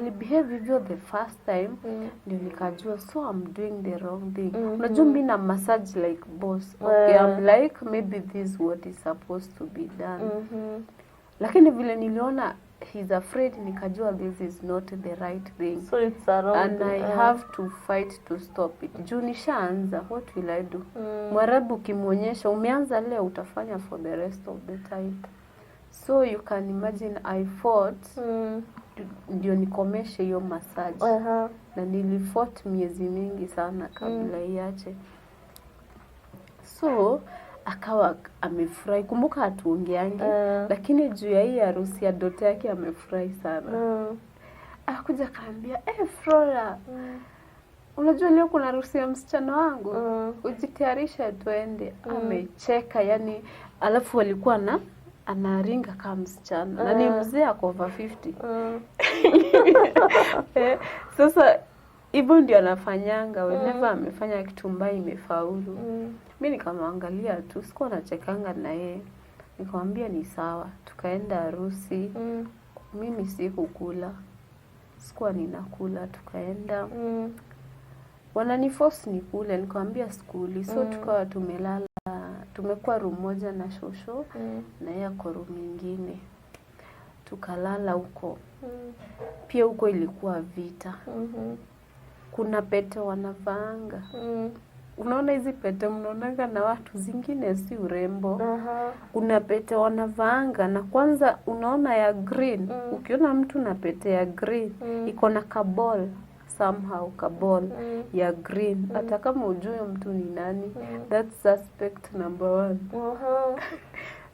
alibehave hivyo the first time, ndio nikajua so I'm doing the wrong thing. Unajua mimi na massage like boss. Okay, I'm like maybe this is what is supposed to be done. Lakini vile niliona he's afraid, nikajua this is not the right thing. So it's a wrong and thing. I have to fight to stop it. Juu nishaanza, what will I do? Mwarabu kimonyesha umeanza leo, utafanya for the rest of the time. So you can imagine I fought ndio nikomeshe hiyo massage. Na nilifought miezi mingi sana kabla iache. So akawa amefurahi. Kumbuka hatuongeangi, lakini juu ya hii harusi ya dote yake amefurahi sana. Akakuja kaambia, Flora, unajua leo kuna harusi ya msichana wangu, ujitayarisha tuende. Amecheka yani, alafu walikuwa anaringa kama msichana. Na ni mzee ako over 50. Sasa hivyo ndio anafanyanga whenever amefanya kitu mbaya imefaulu. Mimi nikamwangalia tu, sikuwa nachekanga na yeye. Nikamwambia ni sawa. Tukaenda harusi. Mimi sikukula. Sikuwa ninakula, tukaenda. Wananiforce nikule, nikamwambia sikuli. So tukawa tumelala, tumekuwa room moja na shosho na yeye kwa room nyingine. Tukalala huko. Pia huko ilikuwa vita. Kuna pete wanavaanga. Unaona hizi pete mnaonanga na watu zingine si urembo. Kuna pete wanavaanga na kwanza unaona ya green. Ukiona mtu na pete ya green, iko na kaball somehow kaball ya green. Hata kama ujue mtu ni nani, that's suspect number 1.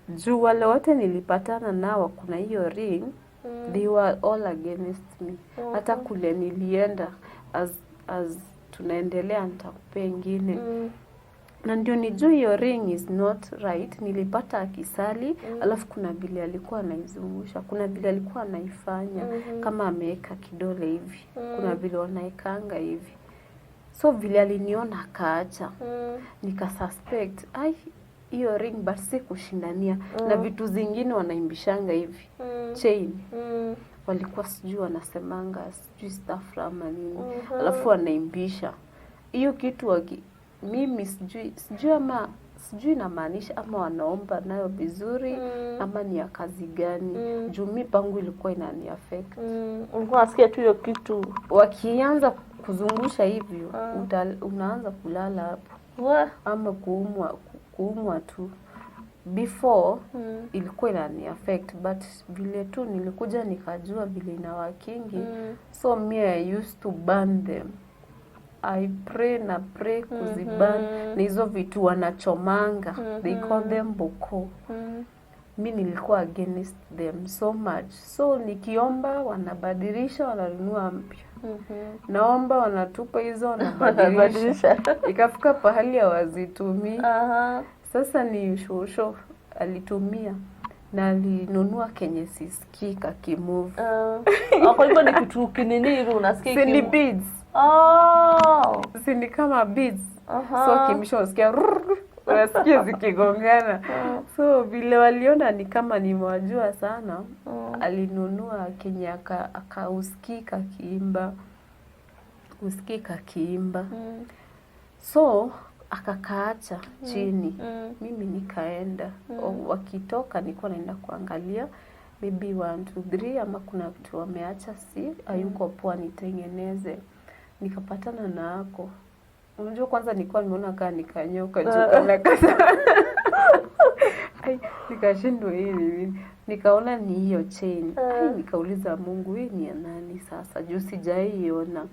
Juu wale wote nilipatana nao kuna hiyo ring, they were all against me. Hata kule nilienda as tunaendelea nitakupea ingine. Na ndio nijue hiyo ring is not right. Nilipata akisali, alafu kuna vile alikuwa anaizungusha, kuna vile alikuwa anaifanya kama ameweka kidole hivi, kuna vile wanaekanga hivi. So vile aliniona akaacha, nikasuspect hiyo ring but si kushindania. Na vitu zingine wanaimbishanga hivi, chain. Walikuwa sijui wanasemanga sijui staff ama nini. Alafu wanaimbisha hiyo kitu mimi sijui ama sijui inamaanisha ama wanaomba nayo vizuri ama ni ya kazi gani. Juu mimi pangu ilikuwa inani affect. Ulikuwa unasikia tu hiyo kitu wakianza kuzungusha hivyo, unaanza kulala hapo. Ama kuumwa tu. Before ilikuwa inani affect, but vile tu nilikuja nikajua vile inawakingi. So me I used to burn them. I pray kuziban. Na hizo vitu wanachomanga, they call them boko. Mimi nilikuwa against them so much. So nikiomba wanabadilisha, wananunua mpya. Naomba wanatupa hizo, wanabadilisha. Ikafika pahali hawazitumii. Sasa ni shosho alitumia na alinunua kenye sisikii kakimove. Kwa hivyo ni kitu kinini hivi unasikia kimu? Si ni beads. Si ni kama beads. So kimisho unasikia unasikia zikigongana. So vile waliona ni kama nimewajua sana, alinunua kenye akausikika kiimba. Usikika kiimba. So akakaacha chini. Mimi nikaenda. Wakitoka nilikuwa naenda kuangalia maybe 1 2 3 ama kuna vitu wameacha hayuko poa nitengeneze. Nikapatana na hako. Unajua kwanza nilikuwa nimeona kama nikanyoka juu kana kasa. Nikashindwa hili. Nikaona ni hiyo chain. Nikauliza Mungu, hii ni ya nani sasa? Juu sijaiona.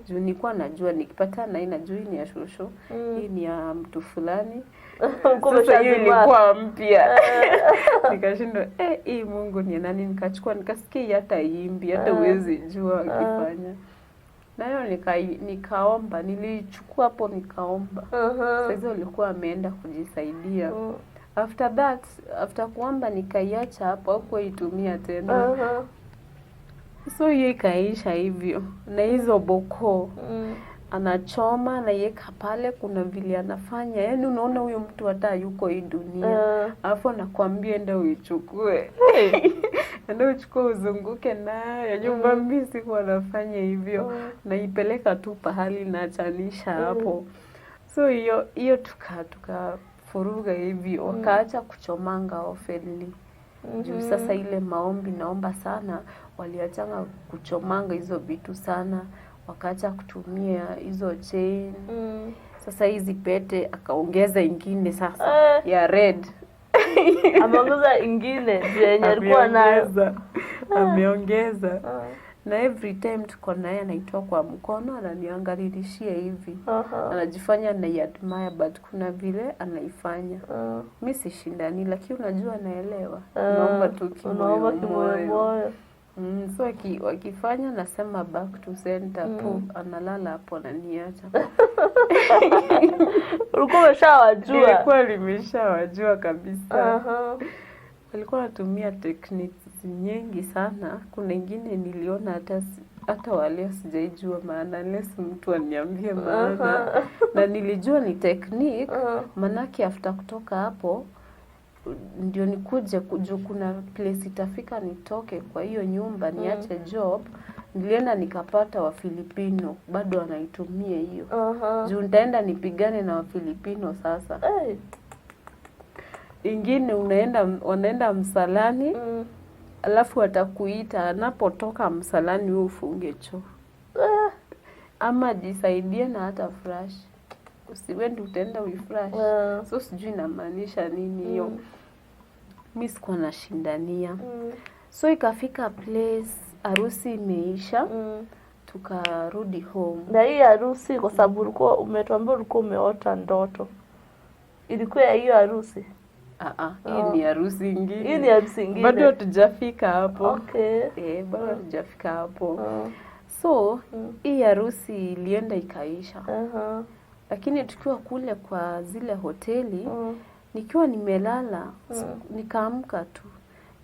Juu nilikuwa najua nikipatana na juu ni ya shosho, hii ni ya mtu fulani. Sasa hiyo ilikuwa mpya. Nikashindwa hii Mungu ni ya nani? Nikachukua nikasikia hata imbi, hata uwezi jua akifanya. Nayo nikaomba, nilichukua hapo nikaomba. Sasa walikuwa ameenda kujisaidia. After kuomba nikaiacha hapo au itumia tena. So hiyo ikaisha hivyo. Na hizo boko anachoma anaiweka pale, kuna vile anafanya, yani unaona huyo mtu hata yuko hii dunia. Alafu anakuambia enda uichukue. Enda uchukue uzunguke nayo. Nyumba mimi siku anafanya hivyo. Naipeleka tu pahali na achanisha hapo. So hiyo tukafuruga hivi, wakaacha kuchomanga openly. Juu sasa ile maombi naomba sana, waliachanga kuchomanga hizo vitu sana, wakaacha kutumia hizo chain. Sasa hizi pete akaongeza ingine sasa ya red. Ameongeza ingine yenye alikuwa nayo. Ameongeza. Na every time tuko naye anaitoa kwa mkono, ananiangalilishia hivi. Anajifanya na admire, but kuna vile anaifanya. Mimi sishindani, lakini unajua naelewa. Naomba tu kimoyo. So wakifanya nasema back to center tu, analala hapo ananiacha. Ulikuwa umeshawajua? Nilikuwa nimeshawajua kabisa. Walikuwa wanatumia techniques nyingi sana. Kuna ingine niliona hata wale sijaijua maana, unless mtu aniambie maana. Na nilijua ni technique, manake after kutoka hapo ndio nikuje kujua kuna place itafika nitoke kwa hiyo nyumba niache job. Nilienda nikapata wa Filipino bado wanaitumia hiyo. Juu nitaenda nipigane na wa Filipino sasa. Ingine wanaenda msalani, alafu watakuita anapotoka msalani wewe ufunge choo. Ama jisaidie na hata flash. Usiwendi utaenda uiflash. So sijui inamaanisha nini hiyo. Mimi sikuwa nashindania. So ikafika place harusi imeisha. Tukarudi home. Na hii harusi kwa sababu ulikuwa umetuambia ulikuwa umeota ndoto. Ilikuwa hiyo harusi? Hii ni harusi ingine. Hii ni harusi ingine. Bado hatujafika hapo. Okay. Bado hatujafika hapo. So hii harusi ilienda ikaisha. Lakini tukiwa kule kwa zile hoteli, nikiwa nimelala, nikaamka tu.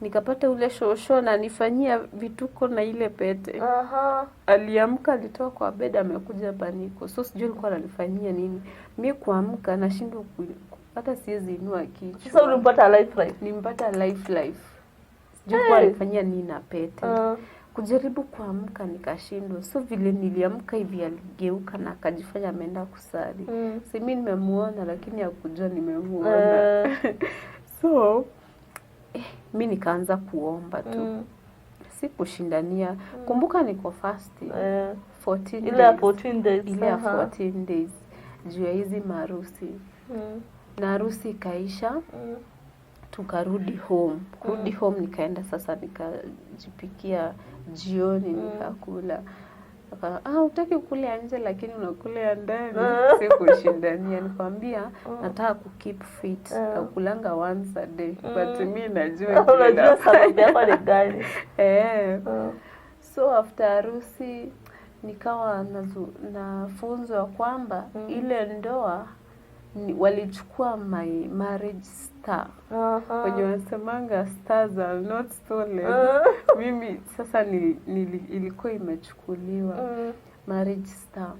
Nikapata ule shosho na nifanyia vituko na ile pete. Aliamka, alitoka kwa bed amekuja baniko. So sijui alikuwa ananifanyia nini. Mimi kuamka nashindwa hata siwezi inua kichwa. Sasa ulimpata life. Nimpata life. Sijui kwa alifanyia nini na pete. Kujaribu kuamka nikashindwa. So vile niliamka hivi aligeuka na akajifanya ameenda kusali. Si mimi nimemuona lakini hakujua nimemuona. So mimi nikaanza kuomba tu. Sikushindania. Kumbuka niko fasting. 14 ile ya 14 days. Ile ya 14 days. Juu ya hizi maharusi. Na harusi ikaisha. Tukarudi home. Kurudi home nikaenda sasa nikajipikia jioni nikakula. Hutaki kukula nje lakini unakula ndani. Sikushindania. Nikwambia nataka kukeep fit. Nakulanga once a day. But mimi najua unajua sababu yako ni gani. So after harusi nikawa nafunzwa kwamba ile ndoa walichukua my marriage star. Wenye wasemanga stars are not stolen. Mimi sasa ilikuwa imechukuliwa marriage star.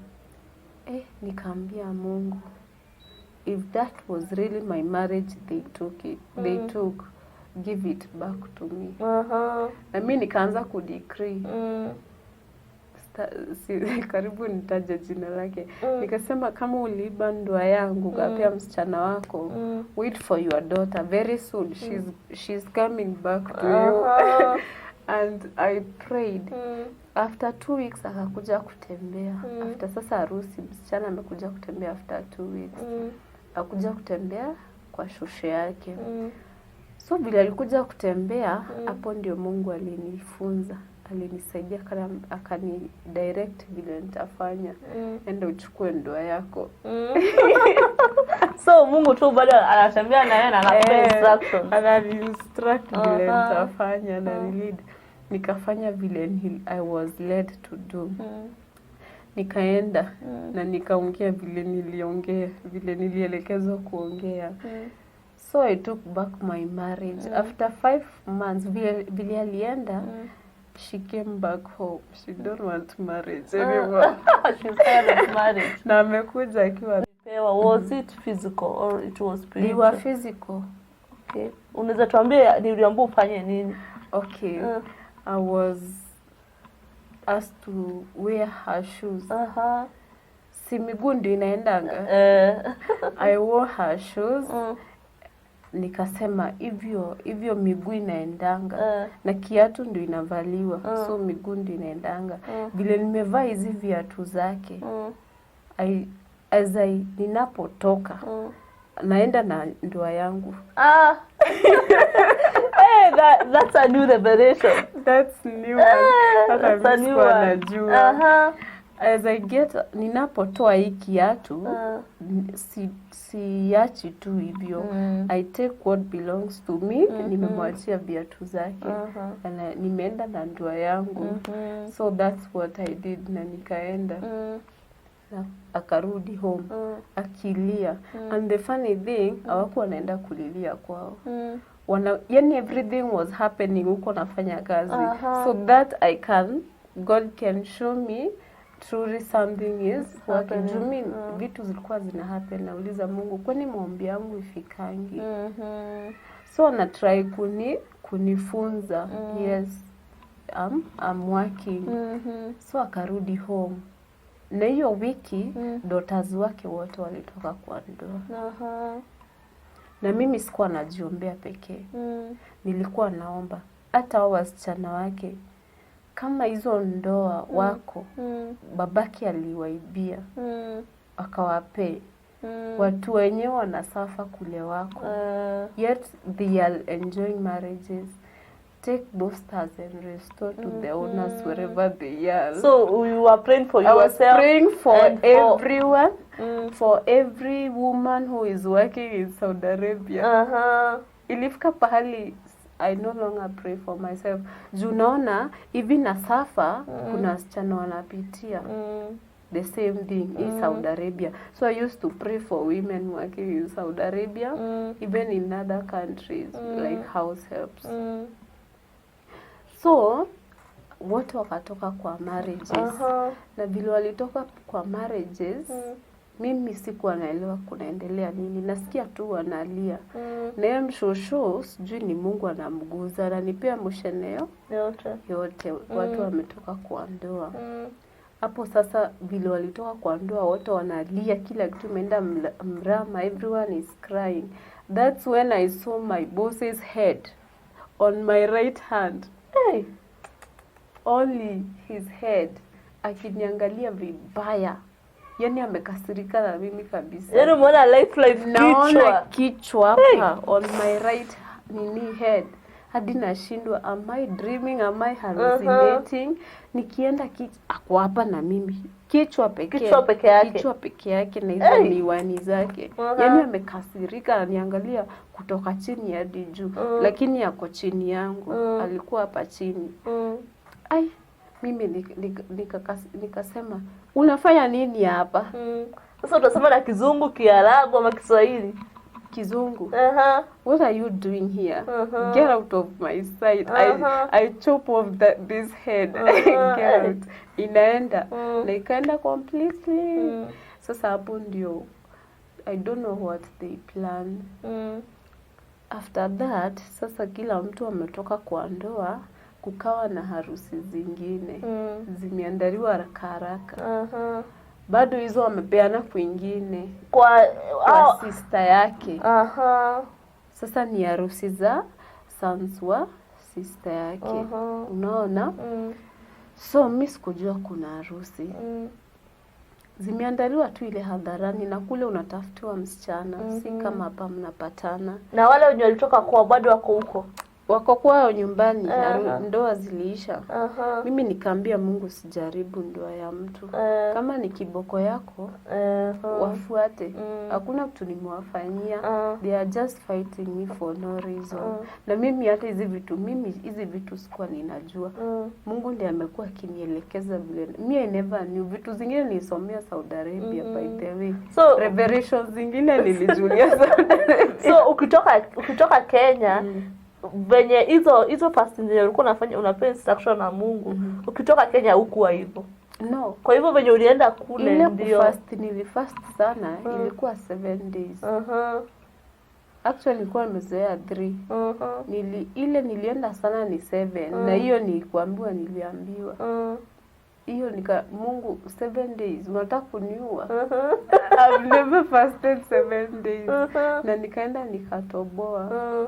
Nikaambia Mungu, if that was really my marriage they took it. They took, give it back to me. Na mimi nikaanza kudecree. Karibu nitaje jina lake. Nikasema kama uliiba ndoa yangu kapia msichana wako, wait for your daughter very soon, she's coming back to you. And I prayed. After 2 weeks akakuja kutembea. After sasa harusi msichana amekuja kutembea after 2 weeks. Akuja kutembea kwa shosho yake. So vile alikuja kutembea, hapo ndio Mungu alinifunza. Alinisaidia akani direct vile nitafanya. Enda uchukue ndoa yako. So Mungu tu bado anatembea na yeye na anakupa instructions. Anani-instruct vile nitafanya na lead. Nikafanya vile I was led to do. Nikaenda na nikaongea vile niliongea, vile nilielekezwa kuongea. So I took back my marriage. After 5 months vile alienda, she came back home. She don't want marriage anymore. She's tired of marriage. Na amekuja akiwa Was it physical or it was spiritual? They were physical. Okay. Unaweza tuambia niliambiwa ufanye nini? Okay. I was asked to wear her shoes. Si miguu ndio inaendanga. I wore her shoes. Nikasema hivyo miguu inaendanga na kiatu ndio inavaliwa. So miguu ndio inaendanga. Vile nimevaa hizi viatu zake. Ninapotoka naenda na ndoa yangu. Hey, that's a new revelation. That's new. That's a new one. As I get, ninapotoa hii kiatu, siachi tu hivyo. I take what belongs to me, nimemwachia viatu zake. Na nimeenda na ndoa yangu. So that's what I did na nikaenda. Na akarudi home akilia. And the funny thing, hawakuwa wanaenda kulilia kwao. Yani everything was happening huko nafanya kazi. So that God can show me truly something is working. Vitu zilikuwa zina happen. Nauliza Mungu, kwani maombi yangu ifikangi? So na try kunifunza. Yes, I'm working. So akarudi home. Na hiyo wiki daughters wake wote walitoka kwa ndoa. Na mimi sikuwa najiombea pekee. Nilikuwa naomba hata wasichana wake kama hizo ndoa wako babaki aliwaibia akawape watu wenyewe wanasafa kule wako yet they are enjoying marriages. Take those stars and restore to the owners wherever they are. So you were praying for yourself? I was praying for everyone, for every woman who is working in Saudi Arabia. Ilifika pahali I no longer pray for myself. Junaona hivi na safa kuna wasichana wanapitia the same thing in Saudi Arabia. So I used to pray for women working in Saudi Arabia, even in other countries like house helps. So wote wakatoka kwa marriages. Na vile walitoka kwa marriages, mimi sikuwa naelewa kunaendelea nini. Nasikia tu wanalia. Na yeye mshosho sijui ni Mungu anamguza na nipea msheneo yote. Watu wametoka kwa ndoa. Hapo sasa vile walitoka kwa ndoa wote wanalia, kila kitu imeenda mrama, everyone is crying. That's when I saw my boss's head on my right hand. Hey, only his head. Akiniangalia vibaya. Yani amekasirika na mimi kabisa. Yaani umeona life naona kichwa hapa on my right head. Hadi nashindwa, am I dreaming, am I hallucinating? Nikienda ako hapa na mimi. Kichwa peke yake na hizo miwani zake. Yani amekasirika ananiangalia kutoka chini hadi juu. Lakini yako chini yangu. Alikuwa hapa chini. Mimi nikasema, unafanya nini hapa? Sasa utasema na Kizungu, Kiarabu ama Kiswahili? Kizungu. What are you doing here? Get out of my sight. I chop off this head. Get out. Inaenda. Na ikaenda completely. Sasa hapo ndio I don't know what they plan. After that, sasa kila mtu ametoka kwa ndoa, kukawa na harusi zingine. Zimeandaliwa haraka. Bado hizo wamepeana kwingine kwa sister yake. Sasa ni harusi za sons wa sister yake. Unaona? So mimi sikujua kuna harusi. Zimeandaliwa tu ile hadharani na kule unatafutiwa msichana. Si kama hapa mnapatana. Na wale wenye walitoka kwa bado wako huko. Wako kwao nyumbani. Ndoa ziliisha. Mimi nikaambia Mungu sijaribu ndoa ya mtu. Kama ni kiboko yako wafuate. Hakuna kitu nimewafanyia. They are just fighting me for no reason. Na mimi hata hizi vitu sikuwa ninajua. Mungu ndiye amekuwa akinielekeza vile. I never knew. Vitu zingine nilisomea Saudi Arabia by the way. So revelations zingine nilijulia Saudi Arabia. So ukitoka Kenya venye hizo fasting zenye ulikuwa unafanya unapewa instruction na Mungu. Ukitoka Kenya hukuwa hivyo. No. Kwa hivyo venye ulienda kule ile ndio kufast nilifast sana ilikuwa 7 days. Actually nilikuwa nimezoea 3. Nilienda sana ni 7 na hiyo niliambiwa hiyo Mungu 7 days unataka kuniua. I've never fasted 7 days. Na nikaenda nikatoboa.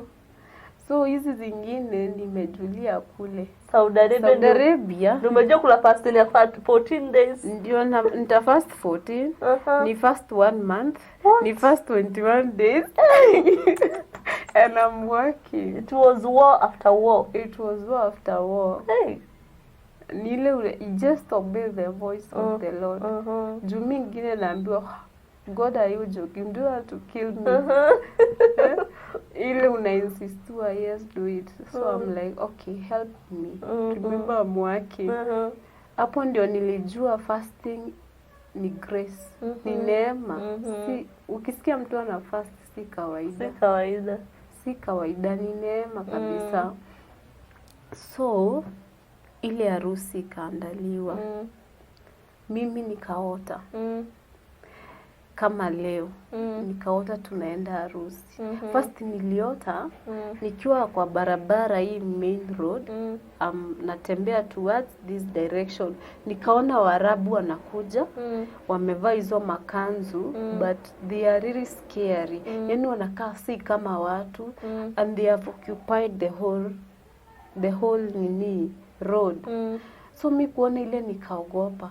So hizi zingine nimejulia kule Saudi Arabia. Nimejua kula fasting ya 14 days. Ndio nita fast 14. Ni fast 1 month. Ni fast 21 days. And I'm working. It was war after war. It was war after war. Hey. Nile just obey the voice of the Lord. Juu mingine naambiwa God, are you joking? Do you want to kill me? Ile unainsistua, yes, do it. So I'm like, okay, help me. Remember I'm working. Hapo ndio nilijua fasting ni grace. Ni neema. Si ukisikia mtu ana fast si kawaida. Si kawaida, ni neema kabisa. So ile harusi ikaandaliwa. Mimi nikaota. Kama leo nikaota tunaenda harusi. First niliota nikiwa kwa barabara hii main road, natembea towards this direction. Nikaona Waarabu wanakuja, wamevaa hizo makanzu, but they are really scary. Yaani wanakaa si kama watu, and they have occupied the whole road. So mi kuona ile nikaogopa.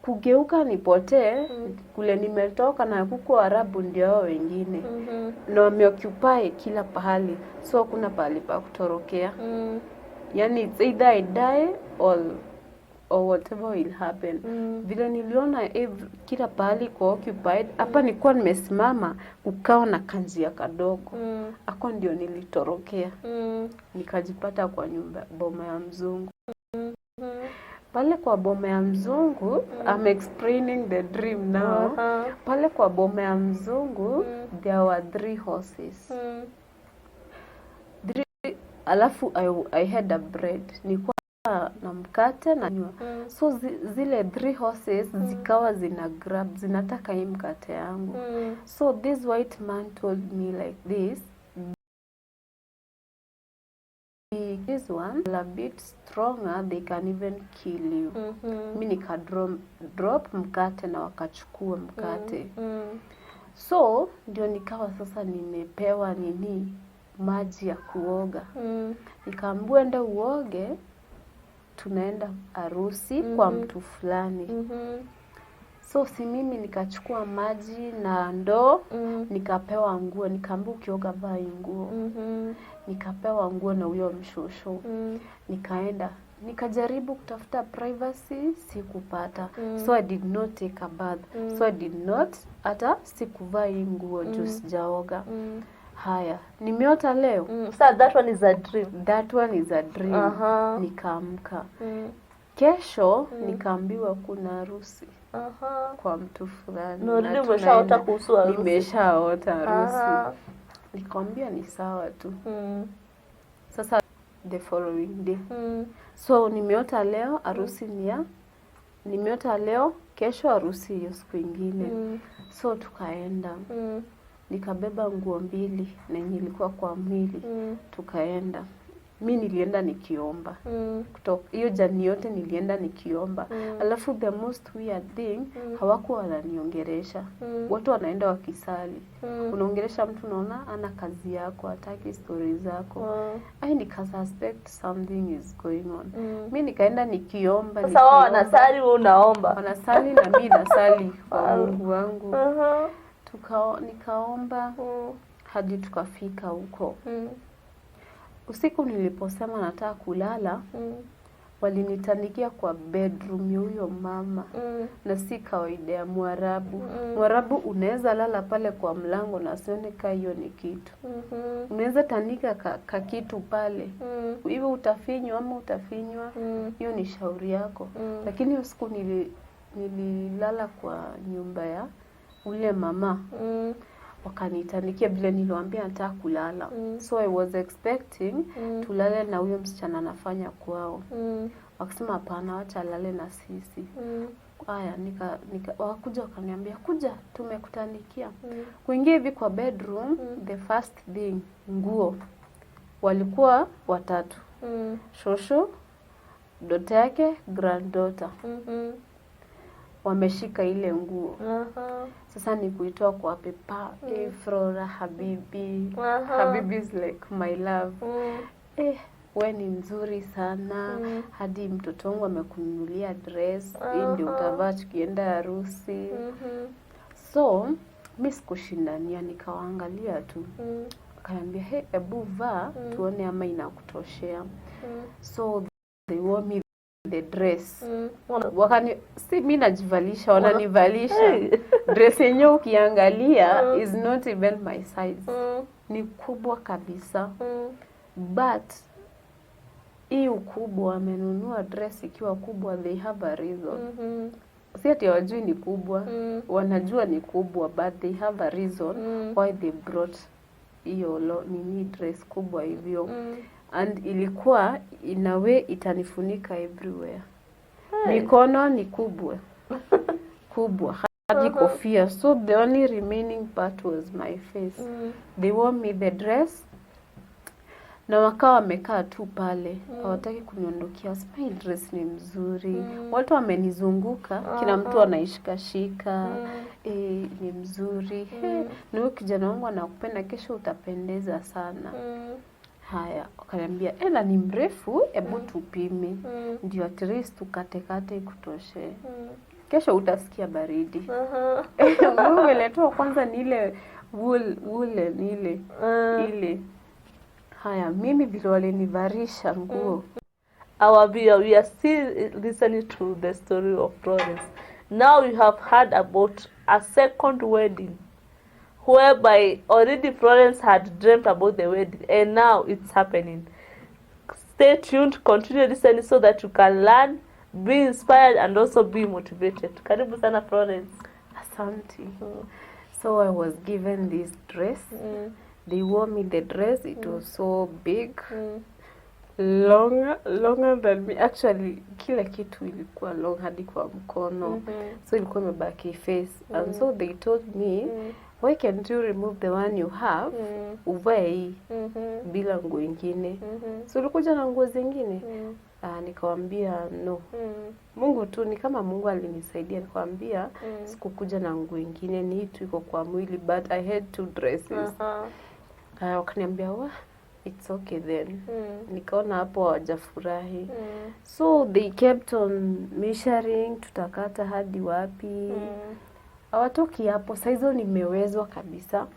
Kugeuka nipotee kule nimetoka na kuko Waarabu ndio wengine. Na wameoccupy kila pahali. So kuna pahali pa kutorokea. Yani it's either I die or whatever will happen. Vile niliona kila pahali kwa occupied, hapa nilikuwa nimesimama ukawa na kanjia kadogo. Ako ndio nilitorokea. Nikajipata kwa boma ya mzungu. Pale kwa boma ya mzungu, I'm explaining the dream now. Pale kwa boma ya mzungu, there were 3 horses. Alafu I had a bread. Nilikuwa na mkate na nywa. So zile 3 horses zikawa zinataka hii mkate yangu. So this white man told me like this. This one a bit stronger, they can even kill you. Mimi nika drop mkate na wakachukua mkate. So ndio nikawa sasa nimepewa maji ya kuoga. Nikaambiwa enda uoge, tunaenda harusi kwa mtu fulani. So si mimi nikachukua maji na ndoo, nikapewa nguo, nikaambiwa ukioga vaa nguo. Nikapewa nguo na huyo mshosho. Nikaenda, nikajaribu kutafuta privacy, sikupata. So I did not take a bath. So I did not hata sikuvaa nguo juu sijaoga. Haya, nimeota leo. So that one is a dream. That one is a dream. Nikaamka. Kesho nikaambiwa kuna harusi. Kwa mtu fulani. No, nimeshaota kuhusu harusi. Nimeshaota harusi. Nikamwambia ni sawa tu. Sasa the following day. So nimeota leo harusi nimeota leo, kesho harusi hiyo siku ingine. So tukaenda. Nikabeba nguo 2 na nilikuwa kwa mwili. Tukaenda. Mimi nilienda nikiomba. Kutoka hiyo jani yote nilienda nikiomba. Alafu the most weird thing, hawakuwa wananiongelesha. Watu wanaenda wakisali. Unaongelesha mtu unaona ana kazi yako, hataki stories zako. I nikasuspect something is going on. Mimi nikaenda nikiomba. Sasa wao wanasali wewe unaomba. Wanasali na mimi nasali kwa Mungu wangu. Nikaomba hadi tukafika huko. Usiku niliposema nataka kulala, walinitandikia kwa bedroom ya huyo mama. Na si kawaida ya Mwarabu. Mwarabu unaweza lala pale kwa mlango na usione kama hiyo ni kitu. Unaweza tandika ka kitu pale. Hivi utafinywa ama utafinywa, hiyo ni shauri yako. Lakini usiku nililala kwa nyumba ya ule mama. wakanitanikia vile niliwaambia nataka kulala. So I was expecting tulale na huyo msichana anafanya kwao. Wakasema hapana, wacha alale na sisi. Haya, wakuja wakaniambia kuja tumekutanikia. Kuingia hivi kwa bedroom, the first thing, nguo. Walikuwa 3. Shosho, daughter yake, granddaughter. Wameshika ile nguo. Sasa ni kuitoa kwa pepa. Flora, habibi. Habibi is like my love. We ni nzuri sana. Hadi mtoto wangu amekununulia dress. Hii ndio utavaa tukienda harusi. So, mimi sikushindania, nikawaangalia tu. Akaniambia, hebu vaa tuone ama inakutoshea. So, they wore me the dress. Si mimi najivalisha, wananivalisha. Dress yenyewe ukiangalia is not even my size. Ni kubwa kabisa. But hii ukubwa, amenunua dress ikiwa kubwa, they have a reason. Si ati hawajui ni kubwa, wanajua ni kubwa, but they have a reason why they brought hiyo nini dress kubwa hivyo. And ilikuwa in a way itanifunika everywhere. Mikono ni kubwa. Kubwa. Hadi kofia. So the only remaining part was my face. They wore me the dress. Na wakawa wamekaa tu pale. Hawataki kuniondokia. Sasa dress ni mzuri. Watu wamenizunguka. Kila mtu anaishika-shika. Ni mzuri. Na huyo kijana wangu anakupenda, kesho utapendeza sana. Haya, wakaniambia, na ni mrefu, hebu tupime. Ndio at least tukate kutoshe. Kesho utasikia baridi. Nguo iletwa kwanza ni ile wool ni ile. Haya, mimi vile walinivarisha nguo. We are still listening to the story of Florence. Now we have heard about a second wedding, whereby already Florence had dreamt about the wedding, and now it's happening. Stay tuned, continue listening so that you can learn, be inspired, and also be motivated. Karibu sana Florence. Asante. So I was given this dress. They wore me the dress. It was so big. Longer than me. Actually, kila kitu ilikuwa long hadi kwa mkono. So ilikuwa imebaki face. And so they told me, why can't you remove the one you have? Uvae hii bila nguo nyingine. So ulikuja na nguo zingine? Nikamwambia no. Mungu tu, ni kama Mungu alinisaidia. Nikamwambia sikukuja na nguo nyingine, ni hii tu iko kwa mwili, but I had 2 dresses. Wakaniambia it's okay then. Nikaona hapo hawajafurahi. So they kept on measuring, tutakata hadi wapi. Hawatoki hapo. Saizo nimewezwa kabisa.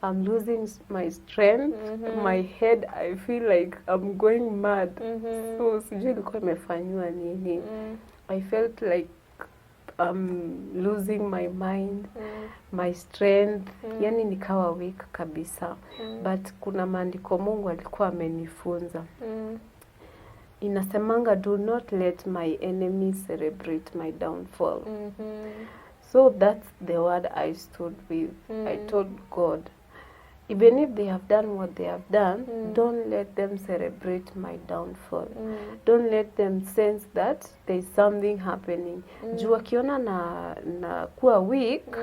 I'm losing my strength. My head, I feel like I'm going mad. So sijui ilikuwa imefanywa nini. I felt like I'm losing my mind, my strength. Yani nikawa weak kabisa. But kuna maandiko Mungu alikuwa amenifunza. Inasemanga, do not let my enemies celebrate my downfall. So that's the word I stood with. I told God, even if they have done what they have done, don't let them celebrate my downfall. Don't let them sense that there's something happening. Juu akiona na kuwa weak,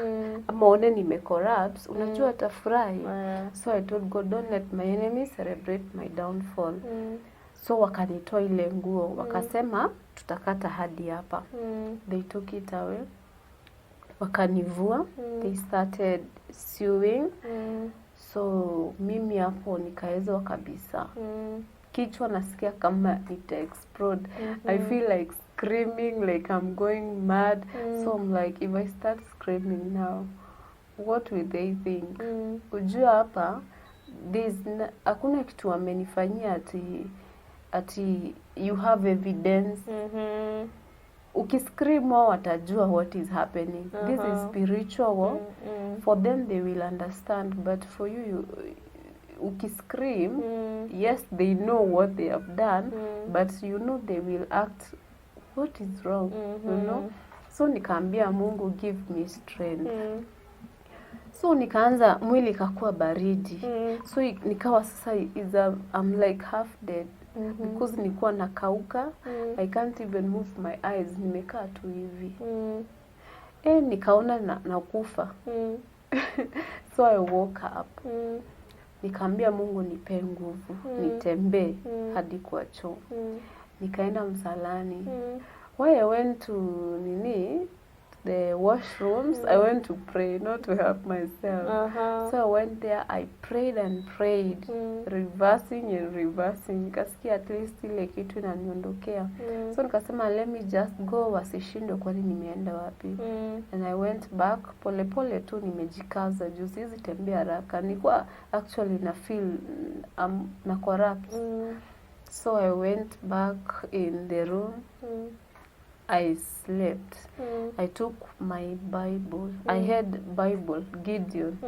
ama one nimecorrupt, unajua atafurahi. So I told God, don't let my enemies celebrate my downfall. So wakanitoa ile nguo, wakasema tutakata hadi hapa. They took it away. Wakanivua. They started sewing. So mimi hapo nikaezwa kabisa. Kichwa nasikia kama it explode. I feel like screaming, like I'm going mad. So I'm like, if I start screaming now, what will they think? Ujua hapa, hakuna kitu wamenifanyia ati you have evidence. Ukiscream wao watajua what is happening. This is spiritual. For them they will understand, but for you ukiscream, yes they know what they have done, but you know they will act what is wrong, you know. So nikaambia Mungu, give me strength. So nikaanza mwili ikakuwa baridi. So nikawa sasa I'm like half dead. Because nilikuwa nakauka. I can't even move my eyes. Nimekaa tu hivi. Nikaona nakufa. So I woke up. Nikaambia Mungu nipe nguvu. Nitembee hadi kwa choo. Nikaenda msalani. When I went to the washrooms, I went to pray, not to help myself. So I went there, I prayed and prayed, reversing and reversing. Nikasikia at least ile kitu inaniondokea. So nikasema let me just go, wasishindwe kwani nimeenda wapi. And I went back, pole pole tu nimejikaza, juu siwezi tembea haraka. Nilikuwa actually na feel na corrupt. So I went back in the room. I slept. I took my Bible. I had Bible, Gideon.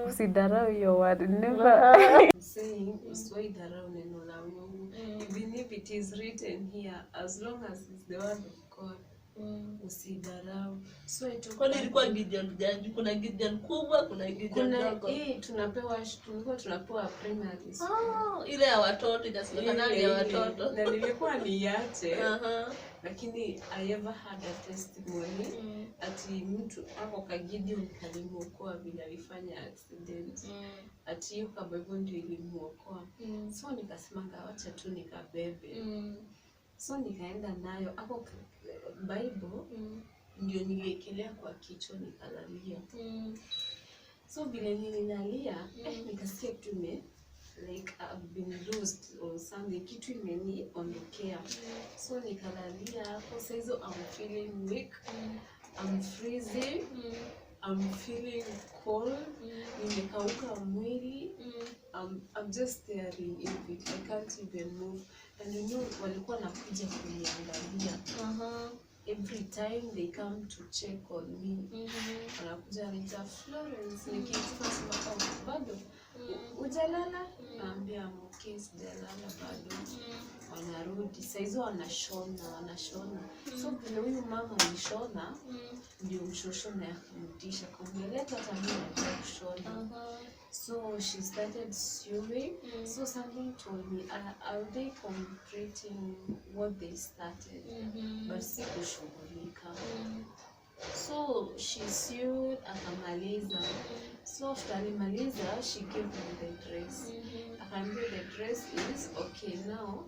Usidharau your word. Never. Saying, usiwaidharau neno la Mungu. Even if it is written here, as long as it's the word of God. Usidharau. So I took. Kwani ilikuwa Gideon gani? Kuna Gideon kubwa, kuna Gideon ndogo. Tunapewa primary school. Ile ya watoto inasemekana ya watoto. Na nilikuwa niache. Lakini I ever had a testimony ati mtu hapo ka Gideon kalimuokoa bila alifanya accident. Ati hiyo Bible ndio ilimuokoa. So nikasema wacha tu nikabebe. So nikaenda nayo hapo Bible ndio niliekelea kwa kichwa nikalalia. So vile nilinalia nikasikia kitu like I've been lost or something, kitu imeniondokea. So nikalalia hapo. Sasa hizo I'm feeling weak, I'm freezing, I'm feeling cold, nimekauka mwili, I'm just staring in it, I can't even move. And you know walikuwa nakuja kuniangalia. Every time they come to check on me, wanakuja nita Florence, nikiitika sema bado ujalala, naambia okay sijalala bado. Wanarudi saa hizo wanashona. So vile huyu mama alishona ndio mshosho na yakamtisha kumleta hata mimi nataka kushona. So she started sewing. So something told me, are they completing what they started? But sikushughulika. So she sewed akamaliza. So after alimaliza, she gave me the dress. Akaambia the dress is okay now.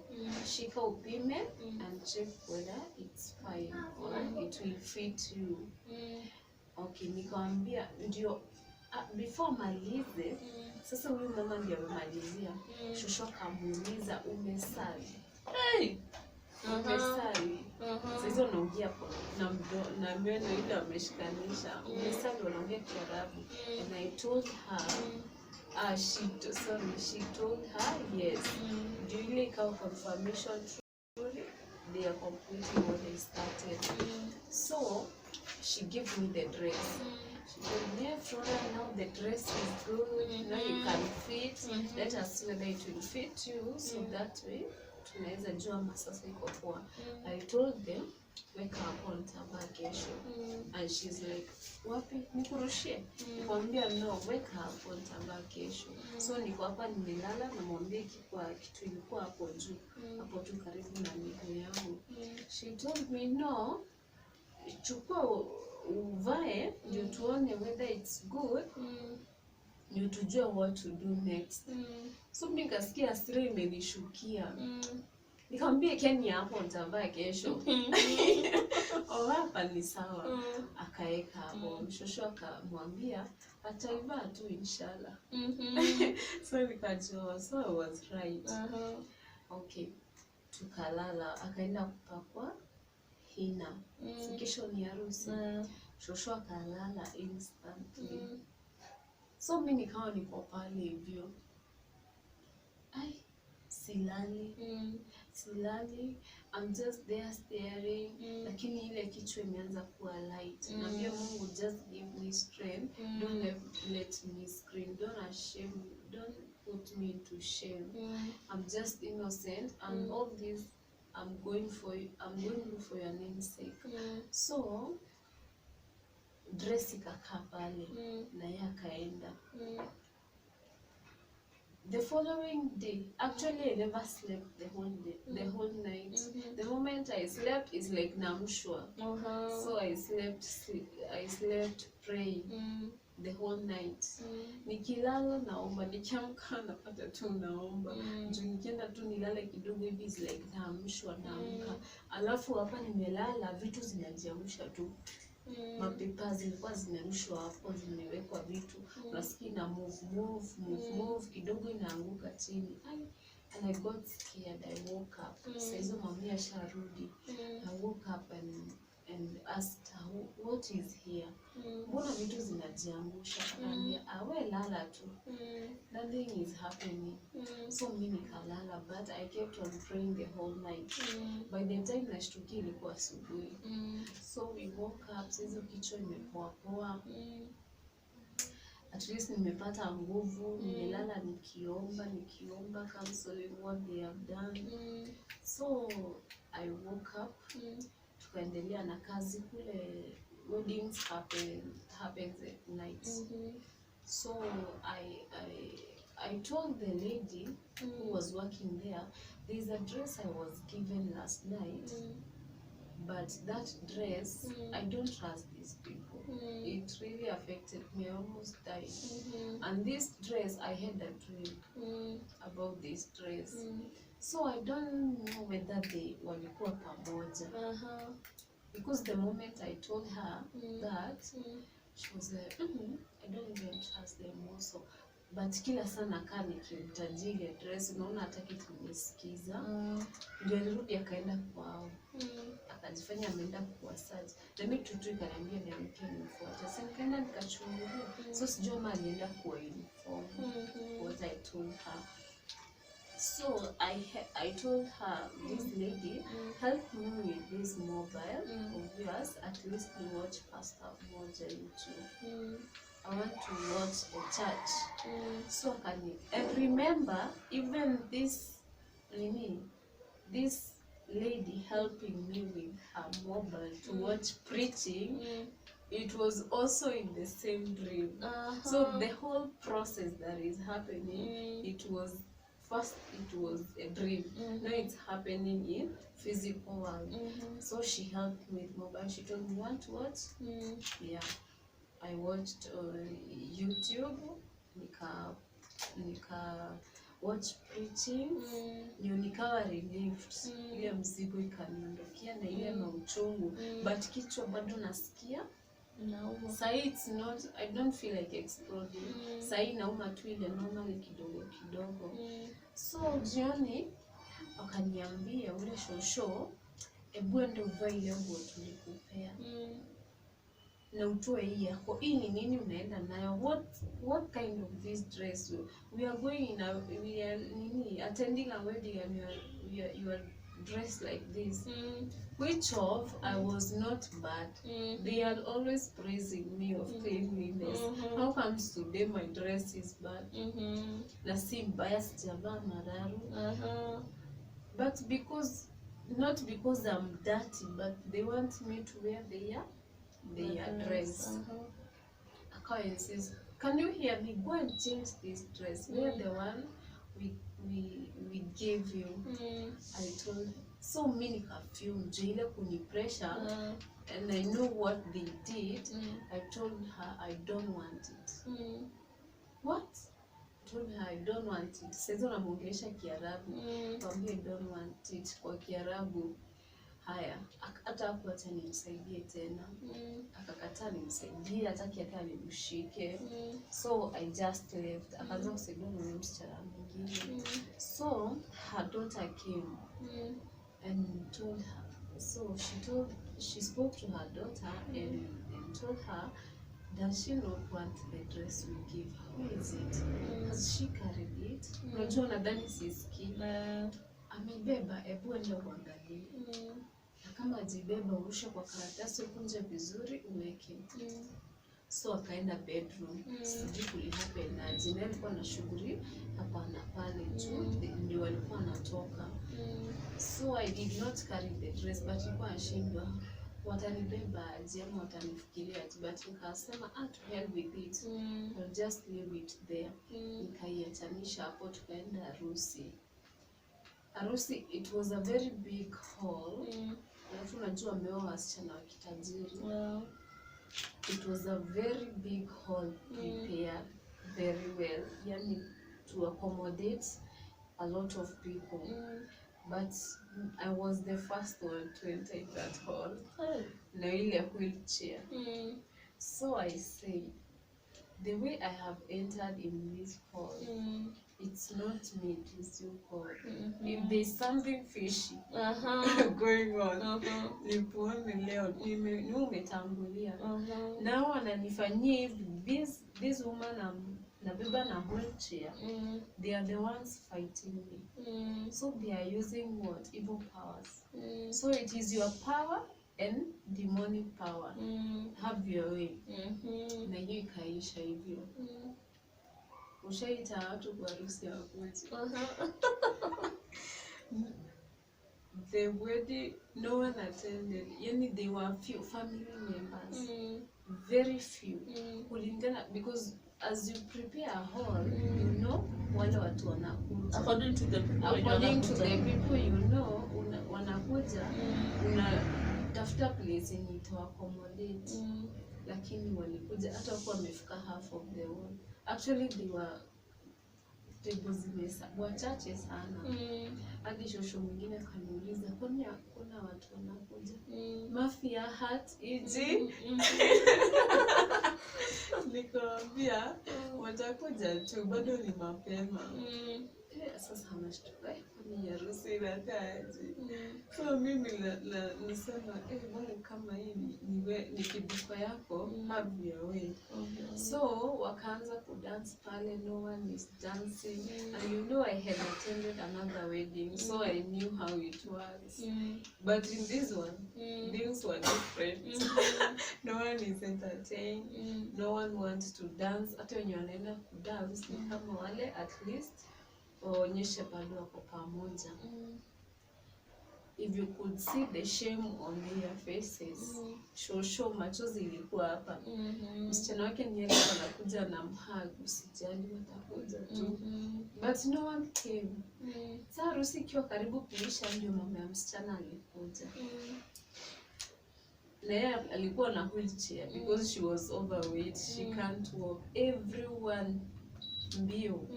Shika upime and check whether it's fine or it will fit you. Okay, nikamwambia ndio before malize. Sasa huyu mama ndio amemalizia. Shosho akamuuliza umesali? Umesali? Sasa unaongea na meno ile ameshikanisha. Umesali unaongea Kiarabu. And I told her, she told her yes. Do you like our confirmation truly? They are completing what they started. So she gave me the dress. She told me, Flora, now the dress is good. Now you can fit. Let us see whether it will fit you. So that way, tunaweza jua masasa iko poa. I told them, weka hapo nitavaa kesho. And she's like, wapi nikurushie? Nikamwambia no, weka hapo nitavaa kesho. So niko hapa nimelala na mwambie kitu ilikuwa hapo juu. Hapo tu karibu na miguu yangu. She told me no, chukua uvae ndio tuone whether it's good. Ndio tujue what to do next. So nikasikia hasira imenishukia. Nikamwambia Kenya hapo nitavaa kesho. Hapa ni sawa. Akaeka hapo. Mshosho akamwambia ataivaa tu inshallah. So nikajua, so I was right. Okay. Tukalala, akaenda kupakwa hina. Kesho ni harusi. Shosho akalala instantly. So mimi nikawa niko pale hivyo. Silali, I'm just there staring. Lakini ile kichwa imeanza kuwa light. Naambia Mungu, just give me strength. Don't let me scream. Don't put me into shame. I'm just innocent, and all this I'm going for your name's sake. So dress ikakaa pale na yeye akaenda. The following day, actually I never slept the whole day, the whole night. The moment I slept is like namshwa. So I slept praying the whole night. Nikilala naomba, nikiamka napata tu naomba. Juu nikienda tu nilale kidogo hivi is like naamshwa naamka. Alafu hapa nimelala vitu zinajiamsha tu. Mapepa zilikuwa zimerushwa hapo, zimewekwa vitu, nasikia na move kidogo inaanguka chini. And I got scared. I woke up. Saizo mami asharudi. I woke up and asked her, what is here? Mbona vitu zinajiangusha? Akaniambia, we lala tu. Nothing is happening. So mimi nikalala, but I kept on praying the whole night. By the time nashtukia ilikuwa asubuhi. So we woke up, saizo kichwa imepoa poa. At least nimepata nguvu, nimelala nikiomba counseling what they have done. So I woke up, tukaendelea na kazi kule. Weddings happens at night. So I told the lady who was working there is a dress I was given last night. But that dress, I don't trust these people. It really affected me. I almost died. And this dress, I had a dream about this dress. So I don't know whether they walikuwa pamoja. Because the moment I told her that, she was like, I don't even trust them also. But kila sana kaa nikimtajia dress, unaona hataki kunisikiza. Ndio alirudi akaenda kwao. Akajifanya ameenda kuwasaji. Na mimi tutu ikaniambia niamke nifuate. Sasa nikaenda nikachungulia. So sijua ma alienda kuwa uniform. What I told her. So I told her, this lady, help me with this mobile of yours. At least we watch Pastor Moja YouTube. I want to watch a church. So and remember, even this lady helping me with her mobile to watch preaching, it was also in the same dream. So the whole process that is happening, it was a dream. Now it's happening in physical world. So she helped me with mobile. She told me, you want to watch? Yeah. I watched YouTube. Nika watch preaching. Nikawa relieved. Ile mzigo ikaniondokea na ile mauchungu. But kichwa bado nasikia. Sai it's not, I don't feel like exploding. Sai nauma tu ile normal kidogo kidogo. So jioni wakaniambia ule shosho, ebu ende uvae ile nguo tulikupea. Na utoe hii yako. Hii ni nini unaenda nayo? What kind of this dress? We are going we are attending a wedding and you are dressed like this. Which of I was not bad. They are always praising me of cleanliness. How comes today my dress is bad? Na si mbaya sijavaa mararu. But not because I'm dirty, but they want me to wear their dress. Akawa insists, can you hear me? Go and change this dress. Wear the one we gave you. I told her. So many perfume, jaile kuni pressure, and I know what they did. I told her I don't want it. What? I told her I don't want it. Sasa namuongelesha Kiarabu. Kwambia I don't want it kwa Kiarabu. Haya, hata hakuacha nimsaidie tena. Akakataa nimsaidie, hataki hata nimshike. So I just left. Akaanza kusaidia na msichana mwingine. So her daughter came and told her. So she spoke to her daughter and told her, does she not want the dress we give her? Who is it? Has she carried it? Unajua nadhani sisikii. Amebeba, ebu ende uangalie. Na kama jibeba urusha kwa karatasi ukunje vizuri uweke. So akaenda bedroom. Sijui kulihappen aje. Na alikuwa na shughuli hapa na pale tu. Ndio walikuwa wanatoka. So I did not carry the dress, but nilikuwa nashindwa. watanibeba aje ama watanifikiria aje, but nikasema to hell with it, I'll just leave it there. Nikaiachanisha hapo, tukaenda harusi. It was a very big hall. Alafu unajua ameoa wasichana wa kitajiri. It was a very big hall, prepared very well, yani to accommodate a lot of people. But I was the first one to enter that hall. Na ile wheelchair. So I say, the way I have entered in this hall, it's not me, it is you, God. If there's something fishy going on, nipuone leo, ni umetangulia. Now wananifanyia hivi, this woman nabeba na wheelchair, they are the ones fighting me. So they are using what? Evil powers. So it is your power and demonic power. Have your way. Na hiyo ikaisha hivyo. Ushaita watu kwa harusi ya kwetu. The wedding, no one attended. Yani they were few family members. Very few. Kulingana, because as you prepare a hall, you know wale watu wanakuja. According to the people you know, wanakuja, unatafuta place yenye ita accommodate. Lakini walikuja hata kwa wamefika half of the wall. Actually they were wachache sana. Hadi shosho mwingine kaniuliza, kuna watu wanakuja? Mafia hat iji. Nikamwambia watakuja tu, bado ni mapema. Sasa anashtuka ni harusi inataaje. So mimi nasema bwana kama hii ni kibuko yako, have your way. So wakaanza kudance pale, no one is dancing. And you know I had attended another wedding, so I knew how it was. But in this one, things were different. No one is entertained, no one wants to dance. Hata wenye wanaenda kudance ni kama wale at least waonyeshe bado wako pamoja. If you could see the shame on their faces, shosho machozi ilikuwa hapa. Msichana wake ni yeye anakuja na mhug, usijali watakuja tu. But no one came. Sasa harusi ikiwa karibu kuisha, ndio mama ya msichana alikuja. Na yeye alikuwa na wheelchair because she was overweight, she can't walk. Everyone mbio,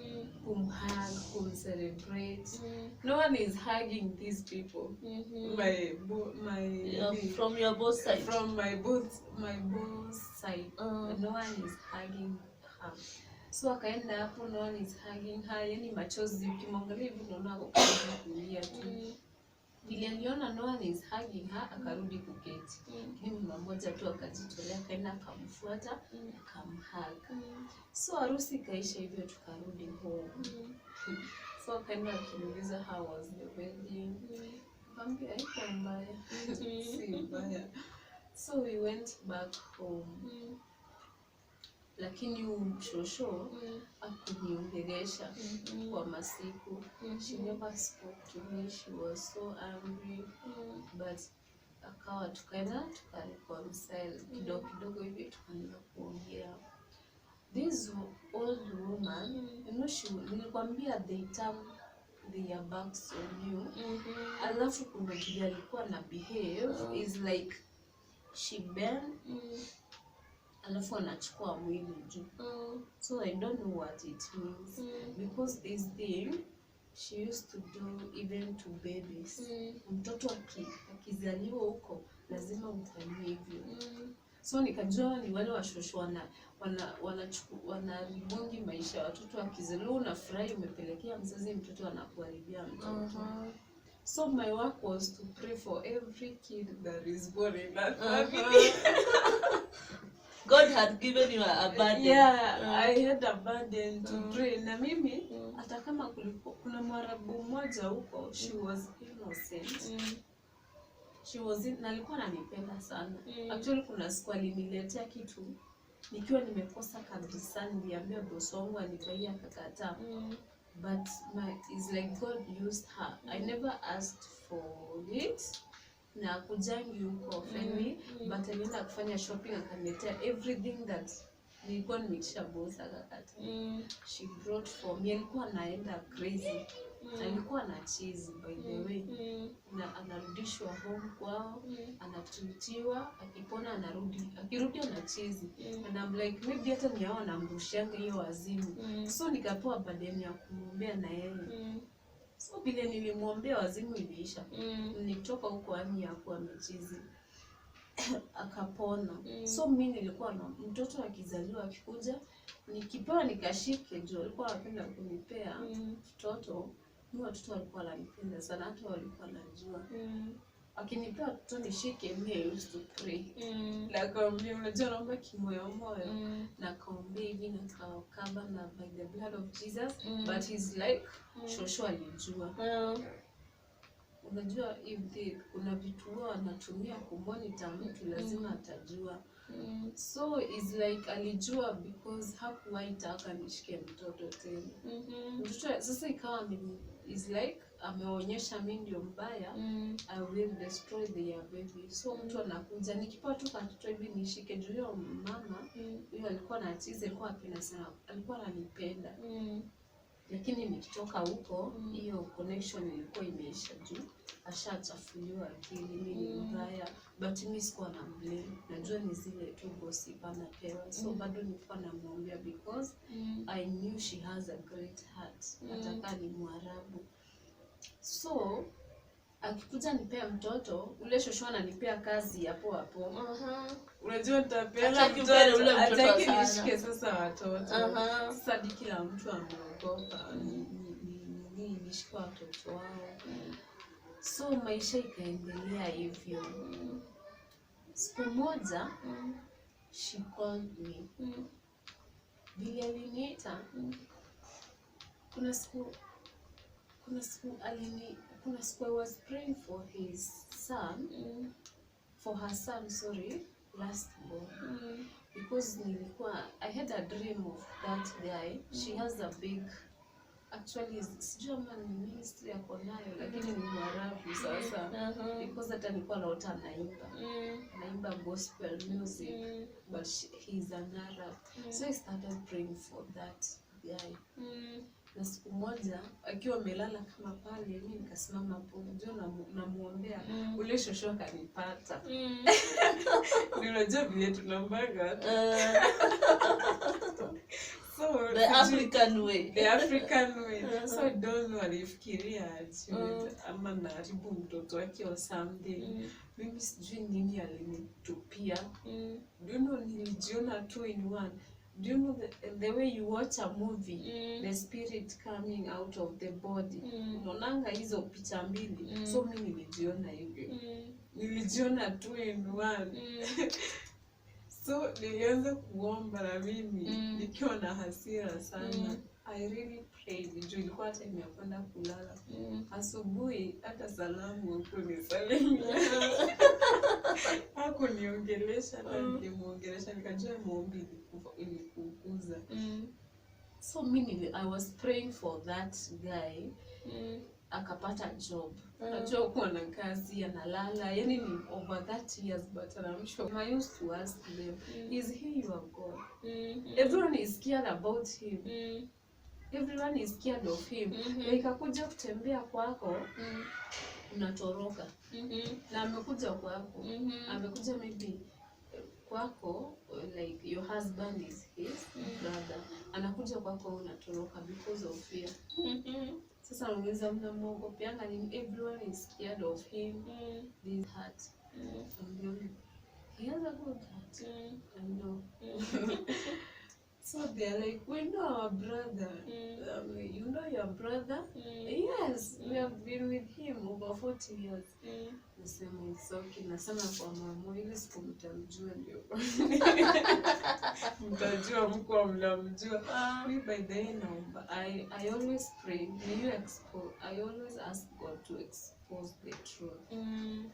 kumhug, celebrate. No one is hugging these people. From your both side. From my both side. No one is hugging her. So akaenda hapo, no one is hugging her. Yani machozi ukimwangalia hivi unaona akaanza kulia tu. Vile aliona no one is hugging her, akarudi kuketi. Lakini mama mmoja tu akajitolea, akaenda akamfuata, akamhug. So harusi kaisha hivyo, tukarudi home. So akaenda akiniuliza how was the wedding. Nikamwambia haikuwa mbaya. Si mbaya. So we went back home. Lakini shosho hakuniongelesha kwa masiku. She never spoke to me. She was so angry. But akawa tukaenda tukareconcile kidogo hivi, tukaanza kuongea. This old woman, you know, nilikwambia they turn their backs on you. Alafu kuna vile alikuwa na behave is like she bend, alafu anachukua mwili juu. So I don't know what it means. Because this thing she used to do even to babies. Mtoto akizaliwa huko lazima ufanywe hivyo. So nikajua ni wale washosho wanaribongi maisha ya watoto wakizaliwa, unafurahi umepelekea mzazi, mtoto anakuharibia mtoto. So my work was to pray for every kid that is born in that family. God had given you a burden. Yeah, I had a burden to pray. Na mimi hata kama kuna Mwarabu mmoja huko, she was innocent. She was nalikuwa ananipenda sana. Actually kuna siku aliniletea kitu nikiwa nimekosa kabisa, niliambia boss wangu anipaie akakataa. But it's like God used her. I never asked for it. na kujangi huko ofeni but alienda kufanya shopping akaniletea everything that nilikuwa nimekisha boss akakata. She brought for me. Alikuwa anaenda crazy. Alikuwa na cheese by the way. Na anarudishwa home kwao, anatutiwa, akipona anarudi. Akirudi ana cheese. And I'm like maybe hata ni hao anamrushanga hiyo wazimu. So nikapewa burden ya kumwombea na yeye. So vile nilimwombea wazimu iliisha. Nilitoka huko ani ya kuwa mchizi. Akapona. So mimi nilikuwa na mtoto akizaliwa akikuja nikipewa nikashike juu alikuwa anapenda kunipea mtoto. Mimi watoto walikuwa wananipenda sana, hata walikuwa wanajua. Akinipea mtoto nishike, mimi used to pray. Na kaambia unajua naomba kimoyo moyo. Na kaambia hivi na kaba na by the blood of Jesus but he's like shosho alijua. Unajua kuna vitu wao anatumia kumonitor mtu lazima atajua. So is like alijua because hakuwahi taka nishike mtoto tena. Mtoto sasa ikawa is like ameonyesha mimi ndio mbaya. I will destroy their baby. So mtu anakuja nikipewa tu katoto hivi nishike juu hiyo mama huyo alikuwa na cheese alikuwa apenda sana. Alikuwa ananipenda. Lakini nikitoka huko hiyo connection ilikuwa imeisha juu ashachafuliwa akili mimi mbaya but mimi sikuwa na blame. Najua ni zile tu gossip anapewa. So bado nilikuwa namuombea because I knew she has a great heart. Ataka ni Mwarabu. So akikuja nipea mtoto ule shosho ananipea kazi hapo hapo. Unajua nitapeana mtoto ule mtoto nishike sasa watoto. Sasa kila mtu ameogopa nishike watoto wao. So maisha ikaendelea hivyo. Siku moja she called me. Bila aliniita. Kuna siku I was praying for his son, for her son, sorry, last born. Because I had a dream of that guy. She has a big, actually, sijui ama ni ministry yako nayo, lakini ni Mwarabu sasa. Because hata nilikuwa naota naimba gospel music, but he's an Arab. So I started praying for that guy. Na siku moja akiwa amelala kama pale mimi nikasimama hapo ndio namuombea ule shosho kanipata. Unajua vile tunambaga. So the African way. So I don't know alifikiria ama naribu mtoto wake or something. Mimi sijui nini alinitupia. Do you know nilijiona 2 in 1. Do you know the way you watch a movie, the spirit coming out of the body? Unaonanga hizo picha mbili. So mimi nilijiona hivyo. Nilijiona 2 in 1. So nilianza kuomba na mimi nikiwa na hasira sana. I really prayed. Juu ilikuwa time ya kwenda kulala. Asubuhi hata salamu hakunisalimia. Hakuniongelesha na nilimuongelesha nikajua maombi ilikukuza. So I was praying for that guy. Akapata job. Najua uko na kazi analala. Yani ni over 30 years but I'm sure. I used to ask them, is he your God? Everyone is scared about him. Everyone is scared of him. Ikakuja kutembea kwako, unatoroka. Na amekuja kwako. Amekuja maybe kwako, like your husband is his brother. Anakuja kwako unatoroka because of fear. Sasa unaweza mnamuogopeanga ni everyone is scared of him. This heart. He has a good heart. I know. So they're like, we know our brother. You know your brother? Yes, we have been with him over 40 years. Nasema it's okay. Nasema kwa mama ile siku mtamjua ndio. Mtajua mko mnamjua. Me by the end I always pray. I always ask God to expose the truth.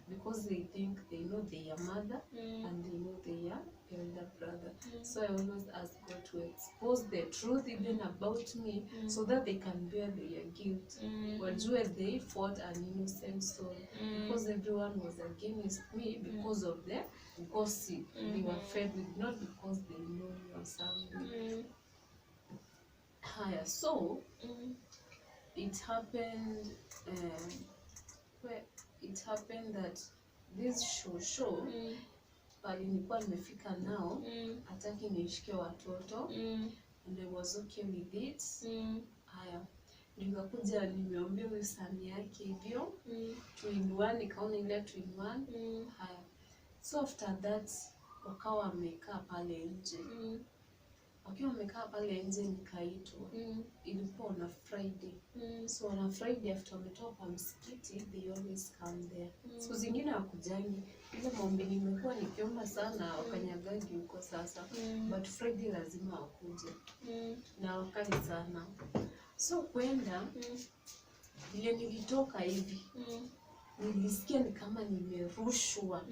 Because they think they know their mother and they know their elder elder brother. So I always ask God to expose the truth even about me, so that they can bear their guilt. Wajue they fought an innocent soul, because everyone was against me because of the gossip they were fed with, not because they know me or something. So it happened that this show pali nilikuwa nimefika nao, hataki nishike watoto, and I was okay with it. Nikakuja nimeombea huyu sani yake hivyo, 2-in-1, nikaona ile 2-in-1. So after that wakawa wamekaa pale nje. Wakiwa wamekaa pale nje nikaitwa. Ilikuwa on a Friday. So on a Friday after wametoka msikiti, they always come there. Siku zingine hawakujangi. Ile maombi nimekuwa nikiomba sana wakanyagagi huko sasa. But Friday lazima wakuje. Na wakali sana. So kwenda, ile nilitoka hivi. Nilisikia ni kama nimerushwa.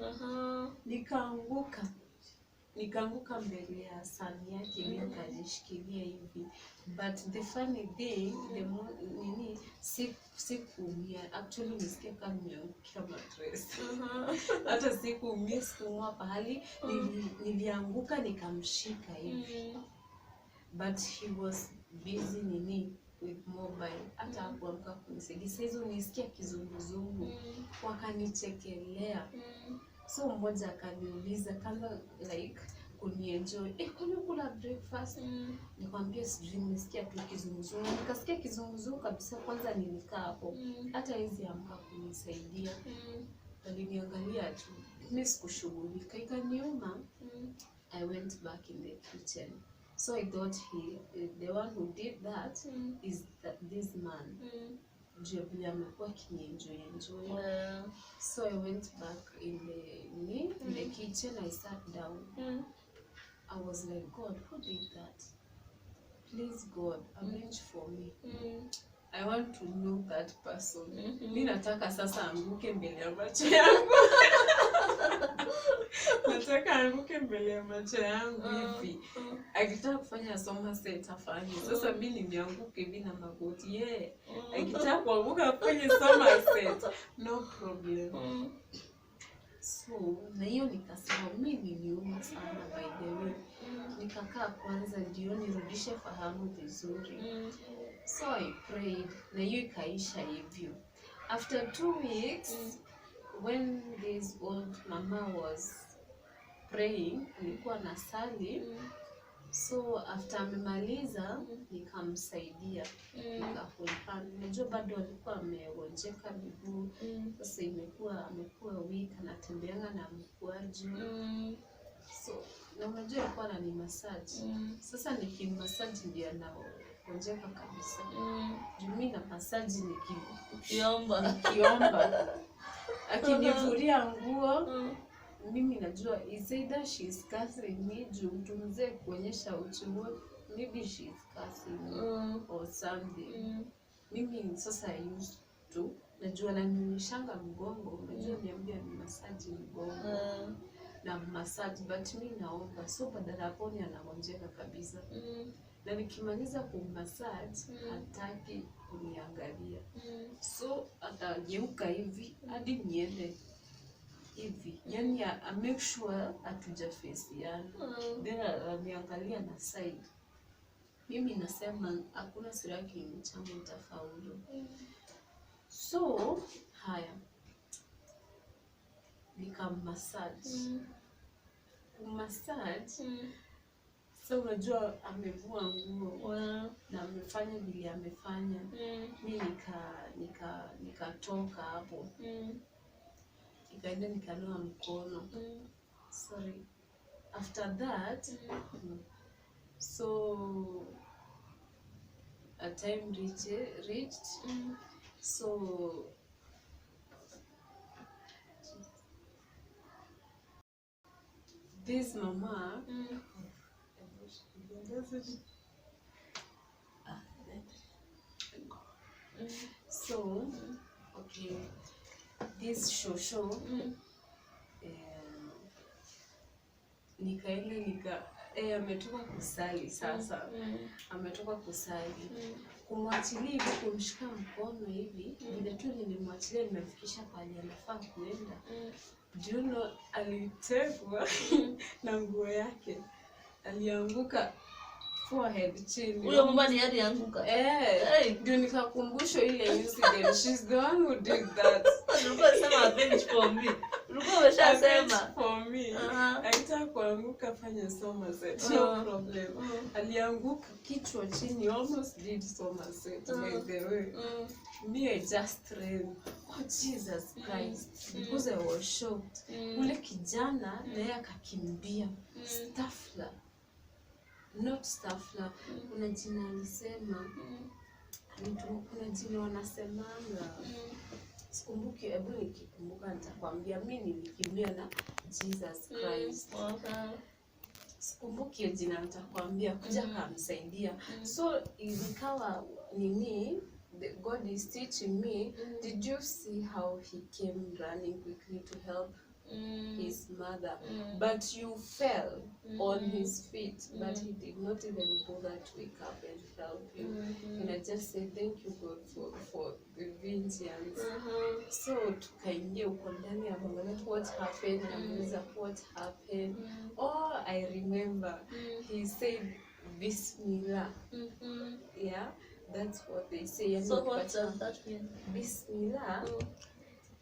Nikaanguka mbele ya sani yake, nikajishikilia hivi. But the funny thing, sikuumia. Actually nisikia kama nimeangukia mattress. Hata sikuumia, sikuumwa pahali, nilianguka nikamshika hivi. But he was busy with mobile. Hata hakuamka kunisaidia. Sasa hizo nisikia kizunguzungu. Wakanichekelea. So mmoja akaniuliza kama like kunienjoy, kwani kula breakfast? Nikamwambia sijui, nimesikia tu kizunguzungu. Nikasikia kizunguzungu kabisa, kwanza nilikaa hapo. Hata hizi amka kunisaidia. Aliniangalia tu. Mimi sikushughulika, ikaniuma. I went back in the kitchen. So I thought the one who did that is this man. Jobili amekuwa kinienjoy. So I went back in the kitchen. I sat down. I was like, God, who did that? Please God, arrange for me. I want to know that person. Mimi nataka sasa anguke mbele ya macho yangu. Nataka anguke mbele ya macho yangu hivi. Akitaka kufanya Somerset afanye. Sasa mimi nimeanguka hivi na magoti. Akitaka kuanguka kwenye Somerset, no problem. So, na hiyo nikasema mimi niuma sana by the way. Nikakaa kwanza ndio nirudishe fahamu vizuri. So I prayed, na hiyo ikaisha hivyo. After 2 weeks, when this old mama was praying, nilikuwa nasali. So after amemaliza, nikamsaidia. Nikahold. Unajua bado alikuwa amegonjeka miguu. Sasa amekuwa weak, anatembeanga na mkwaju. So na unajua alikuwa anani massage. Sasa nikimmassage ndio anagonjeka kabisa. Mimi na massage nikiomba. Akinivulia nguo, mimi najua is either she is cursing me, mtu mzee kuonyesha uchungu, maybe she is cursing me or something. Mimi sasa used to najua ananishanga mgongo, najua niambia ni massage mgongo na massage, but mimi naomba. So badala hapo ni anagonjeka kabisa. Na nikimaliza kummassage hataki kuniangalia. So atageuka hivi hadi niende hivi. Yani I make sure hatujafesiana. Then aniangalia na side. Mimi nasema hakuna siraki changu itafaulu. So nikammassage. So unajua amevua nguo na amefanya vile amefanya. Mimi nikatoka hapo. Nikaenda nikanawa mkono. Sorry. After that, so a time reached. So this mama so okay, this show nikaenda ametoka kusali sasa. Ametoka kusali. Kumwachilia hivi, kumshika mkono hivi, vile tu nilimwachilia nimefikisha pale anafaa kuenda. Juno alitekwa na nguo yake. Alianguka forehead chini. Huyo mama ni alianguka. Ndio nikakumbushwa ile incident. She's the one who did that. Ulikuwa unasema avenge for me. Ulikuwa umeshasema for me. Aitaka kuanguka fanya Somerset. No problem. Alianguka kichwa chini, almost did Somerset by the way. Me, I just ran. Oh Jesus Christ. Because I was shocked. Ule kijana naye akakimbia. Staffler. Not Staffler. Kuna jina alisema. Kuna jina wanasemanga. Sikumbuki, hebu nikikumbuka nitakwambia. Mimi nilikimbia na Jesus Christ. Sikumbuki jina nitakwambia, kuja kumsaidia. So ikawa nini, God is teaching me. Did you see how he came running quickly to help his mother? But you fell on his feet, but he did not even bother to wake up and help you. And I just say thank you God for the vengeance. So tukaingia uko ndani ya mwangalia what happened, namuuliza what happened. Oh, I remember he said Bismillah. Yeah, that's what they say. So what does that mean? Bismillah.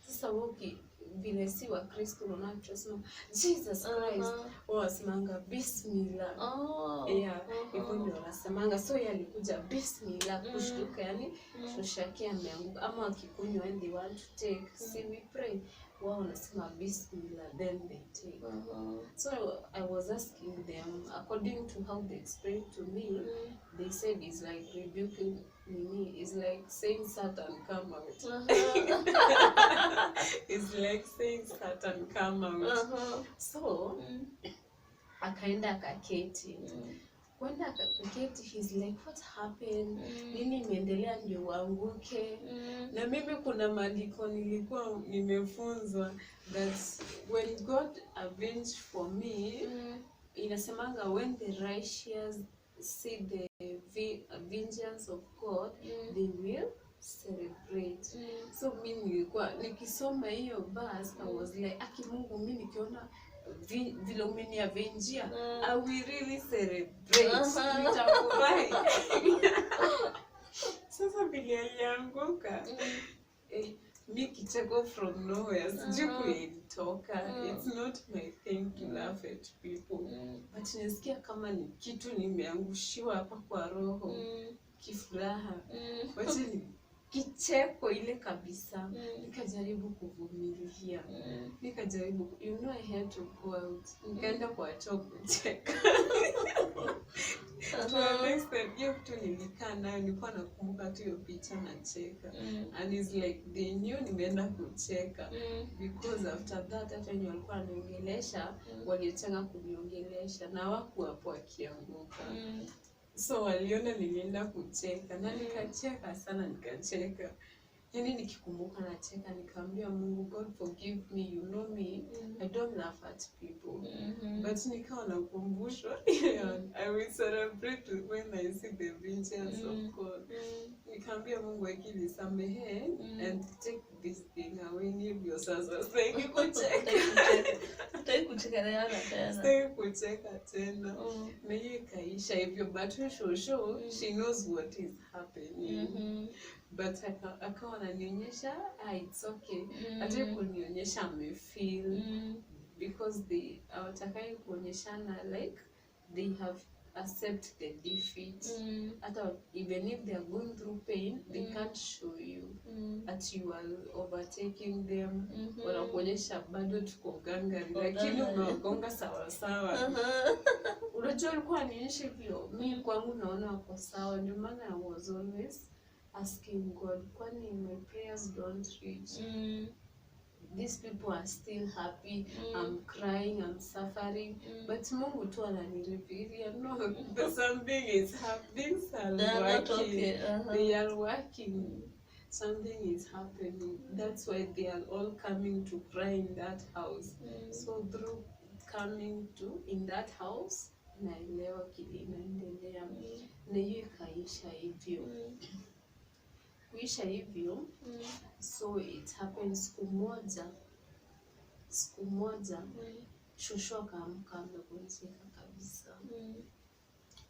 Sasa woki vile si wa Kristo tunasema Jesus Christ, wasemanga Bismillah. Hivyo ndio wanasemanga. So yeye alikuja Bismillah kushtuka, yani shoshaki ameanguka, ama akikunywa and they want to take, see we pray, wao wanasema Bismillah, then they take. So I was asking them, according to how they explained to me, they said it's like rebuking me, it's like saying Satan come out. It's like saying Satan come out. So akaenda akaketi. Kwenda akaketi, he's like what happened? Nini imeendelea ndio uanguke? Na mimi kuna maandiko nilikuwa nimefunzwa that when God avenged for me, inasemanga when the righteous see the vengeance of God, they will celebrate. So mimi nilikuwa nikisoma hiyo verse, I was like aki Mungu, mimi nikiona vile umeniavenjia, I will really celebrate. Nitafurahi. Sasa vile alianguka, me kicheko from nowhere, sijui kuitoka. It's not my thing to laugh at people. But nasikia kama ni kitu nimeangushiwa hapa kwa roho, kifuraha. Wacha ni kicheko ile kabisa. Nikajaribu kuvumilia. Nikajaribu, you know, I had to go out. Nikaenda kwa choo kucheka. To next time, hiyo kitu nilikaa nayo, nilikuwa nakumbuka tu hiyo picha na cheka. And it's like they knew nimeenda kucheka. Because after that, hata wenye walikuwa waniongelesha, walichanga kuniongelesha na waku hapo wakianguka. So waliona nilienda kucheka na nikacheka sana, nikacheka. Yani nikikumbuka nacheka, nikamwambia Mungu, God forgive me, you know me, I don't laugh at people. But nikawa nakumbushwa, I will celebrate when I see the vengeance of God. Nikamwambia Mungu akinisamehe and take this thing away, nivyo sasa sitaki kucheka. Sitaki kucheka tena. Sitaki kucheka tena. Na hiyo ikaisha hivyo, but shosho, she knows what is happening. But akawa ananionyesha, it's okay. Hata kunionyesha amefeel, because they hawatakai kuonyeshana like they have accept the defeat. Hata even if they are going through pain, they can't show you that you are overtaking them. Wanakuonyesha bado tuko gangari, lakini umewagonga sawa sawa. Unajua alikuwa anionyesha hivyo, mimi kwangu naona wako sawa. Ndio maana I was always asking God, kwani my prayers don't reach? These people are still happy. I'm crying, I'm suffering. But Mungu tu ananilipiria, no, something is happening. Things are working. Okay. They are working. Something is happening. That's why they are all coming to cry in that house. So through coming to in that house, naelewa kile inaendelea. Na hiyo ikaisha hivyo. Kuisha hivyo, so it happens siku moja shosho akaamka amegonjeka kabisa.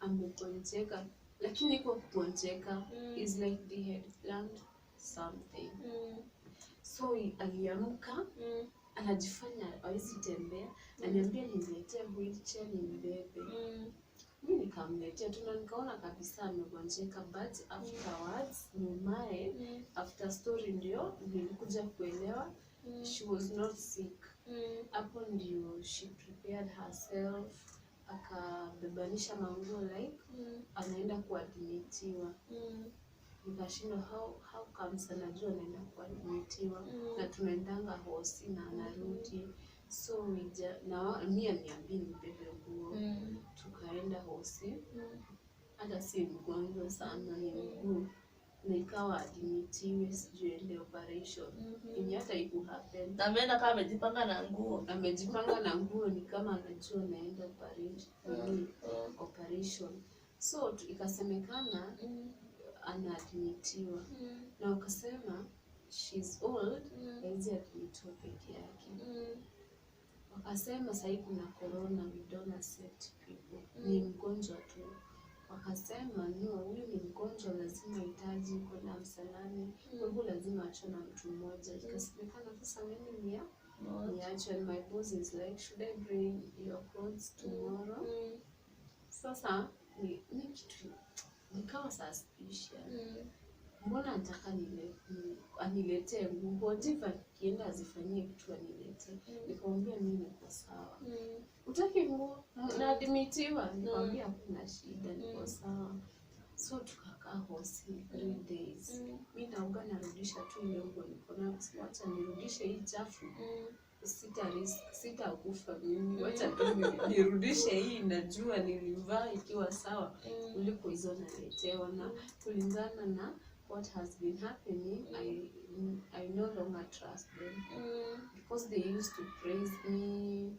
Amegonjeka, lakini kwa kugonjeka is like they had planned something. So aliamka, anajifanya hawezi tembea, ananiambia niletee wheelchair nimbebe. Mimi nikamletea, nikaona kabisa amegonjeka, but afterwards nyumae, after story ndio nilikuja kuelewa she was not sick. Hapo ndio she prepared herself, akabebanisha manguo like anaenda kuadmitiwa. Nikashindwa how comes anajua anaenda kuadmitiwa na tunaendanga hosi na anarudi. So na mimi aniambia nibebe nguo. Tukaenda hosi. Hata si mgonjwa sana, ni mguu. Na ikawa admitiwe sijui ende operation. Yenye hata iku happen. Na ameenda kama amejipanga na nguo. Amejipanga na nguo ni kama anajua naenda operation. So ikasemekana anaadmitiwa. Na wakasema she's old, haizi admitiwa peke yake. Wakasema sasa kuna corona, we don't accept people. Ni mgonjwa tu. Wakasema no, huyu ni mgonjwa, lazima hitaji kwenda msalani. Kwa hivyo lazima achwe na mtu mmoja. Ikasemekana sasa mimi niachwe. And my boss is like, should I bring your clothes tomorrow? Sasa ni kitu nikawa suspicious. Mbona nataka aniletee nguo, jiva kienda azifanyie kitu aniletee. Nikamwambia mimi niko sawa. Utaki nguo? Na admitiwa. Nikamwambia hakuna shida, niko sawa. So tukakaa hosi 3 days. Mimi naoga narudisha tu ile nguo niko nayo, wacha nirudishe hii chafu. Sitakufa mimi, wacha tu nirudishe hii, najua nilivaa ikiwa sawa kuliko hizo naletewa. Na kulingana na what has been happening, I no longer trust them. Because they used to praise me,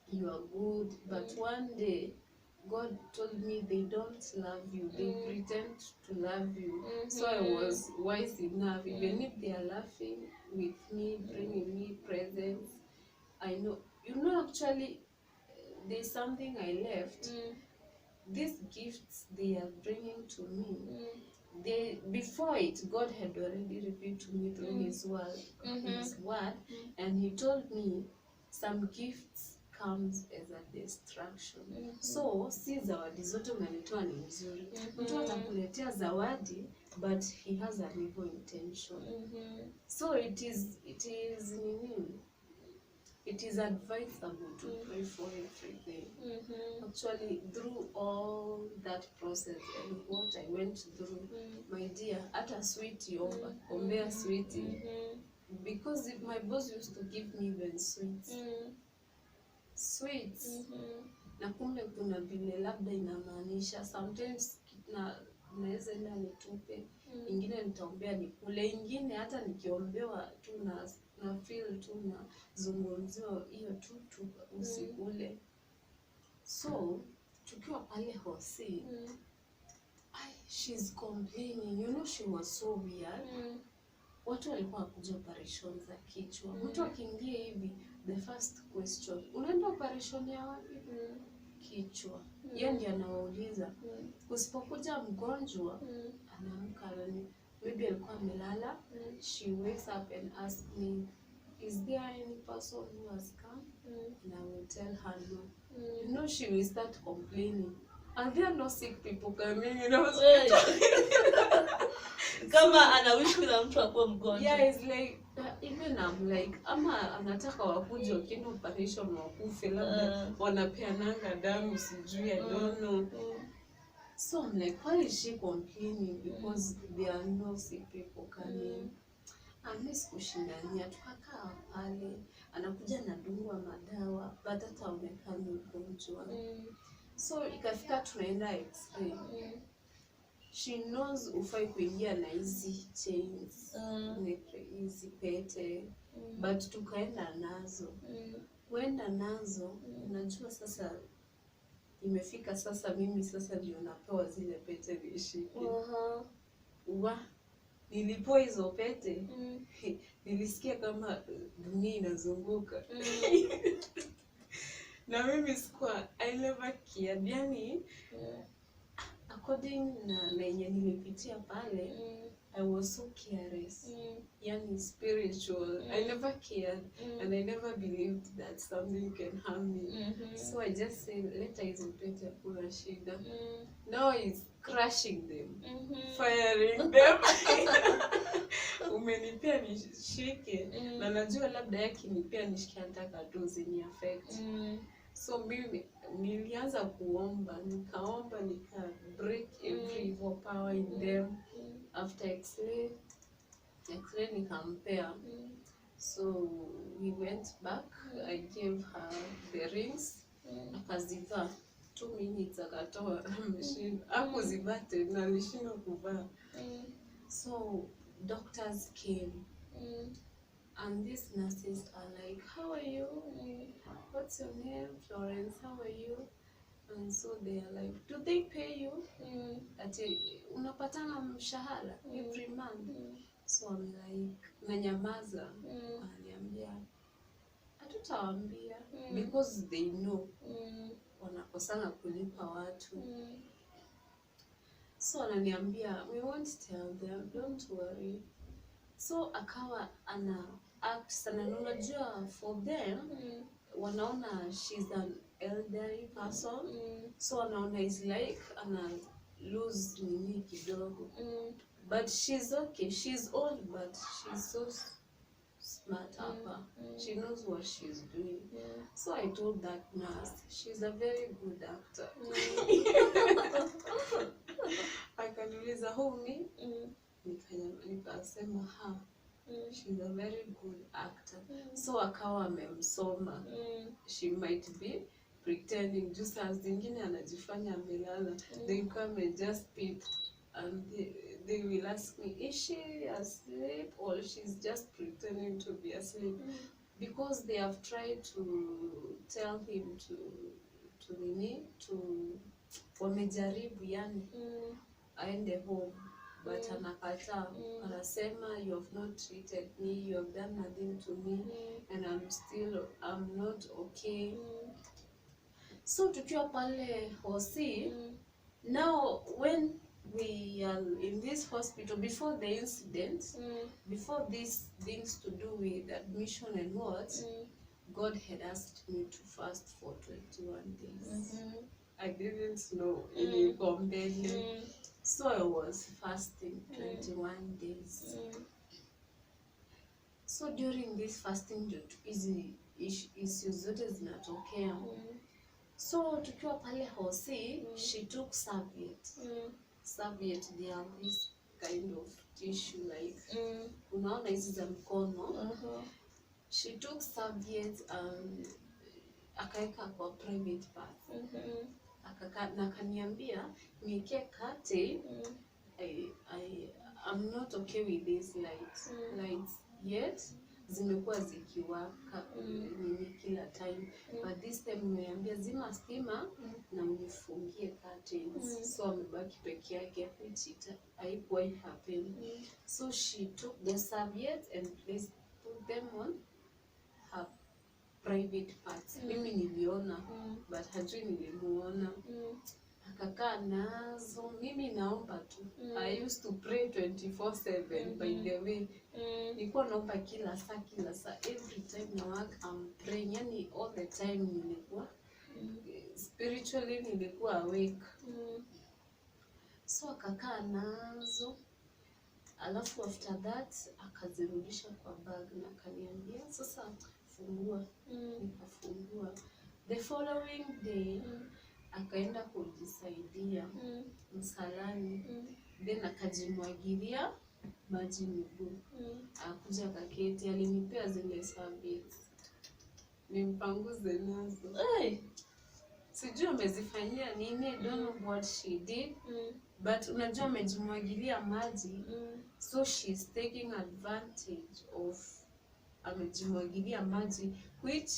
you are good, but one day God told me they don't love you, they pretend to love you. So I was wise enough, even if they are laughing with me, bringing me presents, I know, actually there's something I left. These gifts they are bringing to me, before it, God had already revealed to me through His word, and He told me some gifts comes as a distraction. So si zawadi zote unalitoa ni nzuri. Mtu atakuletea zawadi, but he has an evil intention. So it is advisable to pray for everything. Actually, through all that process and what I went through, my dear, hata sweetie, ombea sweetie. Because my boss used to give me even sweets. Na kumbe kuna vile labda inamaanisha sometimes naweza enda nitupe, ingine nitaombea nikule, ingine hata nikiombewa tu na feel tu na zungumzio hiyo tu usikule. So tukiwa pale hosi, she's complaining, she was so weird. Watu walikuwa kuja operation za kichwa. Mtu akiingia hivi, the first question, unaenda operation ya wapi? Kichwa. Yeye ndiye anawauliza. Usipokuja mgonjwa, anaamka maybe alikuwa amelala, she wakes up and asks me, is there any person who has come? And I will tell her no. She will start complaining. Are there no sick people coming in hospital? Kama anawish kila mtu akuwe mgonjwa. Yeah, it's like even I'm like, ama anataka wakuje wakienda operation wakufe, labda wanapeananga damu sijui, I don't know. So I'm like, why is she complaining? Because there are no sick people coming. Amis kushindania, tukakaa pale, anakuja na dungwa madawa, but hata onekani mgonjwa. So ikafika tunaenda x-ray. She knows ufai kuingia na hizi chains, hizi pete, but tukaenda nazo. kuenda nazo. Unajua sasa imefika sasa, mimi sasa ndio napewa zile pete nishike. Nilipoa hizo pete, nilisikia kama dunia inazunguka. Na mimi sikuwa, I never cared. Yani, according na yenye nilipitia pale, I was so careless. Yani spiritual. I never cared and I never believed that something can harm me. So I just said, let hizo pete hakuna shida. Now it's crushing them, firing them. Umenipea nishike, na najua labda yakinipea nishike nataka tu zini affect. So mimi nilianza kuomba, nikaomba, nika break every evil power in them. After X-ray nikampea. So we went back, I gave her the rings, akazivaa. 2 minutes akatoa mshinda. Hakuzivaa tena, alishindwa kuvaa. So doctors came. And these nurses are like, how are you? What's your name? Florence, how are you? And so they are like, do they pay you? Ati unapatana mshahara every month? So I'm like, nanyamaza. Ananiambia, hatutawaambia. Because they know wanakosana kulipa watu. So ananiambia, we won't tell them, don't worry. So akawa ana act sana, unajua for them wanaona she's an elderly person. So wanaona is like ana lose nini kidogo. But she's okay, she's old but she's so smart hapa. She knows what she's doing. So I told that nurse, she's a very good actor. Akaniuliza who me? Nikasema ha, she's a very good actor. So akawa amemsoma. She might be pretending, just as zingine anajifanya amelala. They come and just peep and they will ask me, is she asleep or she's just pretending to be asleep? Because they have tried to tell him to wamejaribu yani aende home, but anakataa. Anasema, you have not treated me, you have done nothing to me, and I'm not okay. So tukiwa pale hosi, now when we are in this hospital, before the incident, before these things to do with admission and what, God had asked me to fast for 21 days. I didn't know any companion. So I was fasting 21 days. So during this fasting, issues zote zinatokea. So tukiwa pale hosi, she took serviette. Serviette, they are this kind of tissue like, unaona hizi za mkono. She took serviette and akaeka kwa private part. Na kaniambia, niweke kate, I'm not okay with these lights yet. Zimekuwa zikiwaka nini kila time. But this time nimeambia zima stima na unifungie curtains. So amebaki peke yake, which haikuwa happen. So she took the serviette and put them on her private parts. Mimi niliona, but hajui nilimuona. Akakaa nazo, mimi naomba tu. I used to pray 24/7 by the way. Nilikuwa naomba kila saa, every time na work I'm praying. Yani all the time nilikuwa spiritually nilikuwa awake. So akakaa nazo. Alafu after that akazirudisha kwa bag na akaniambia sasa fungua. Nikafungua. The following day akaenda kujisaidia msalani. Then akajimwagilia maji miguu. Akuja kaketi, alinipea zile serviettes. Nimpanguze nazo. Sijui amezifanyia nini, I don't know what she did. But unajua amejimwagilia maji. So she's taking advantage of amejimwagilia maji, which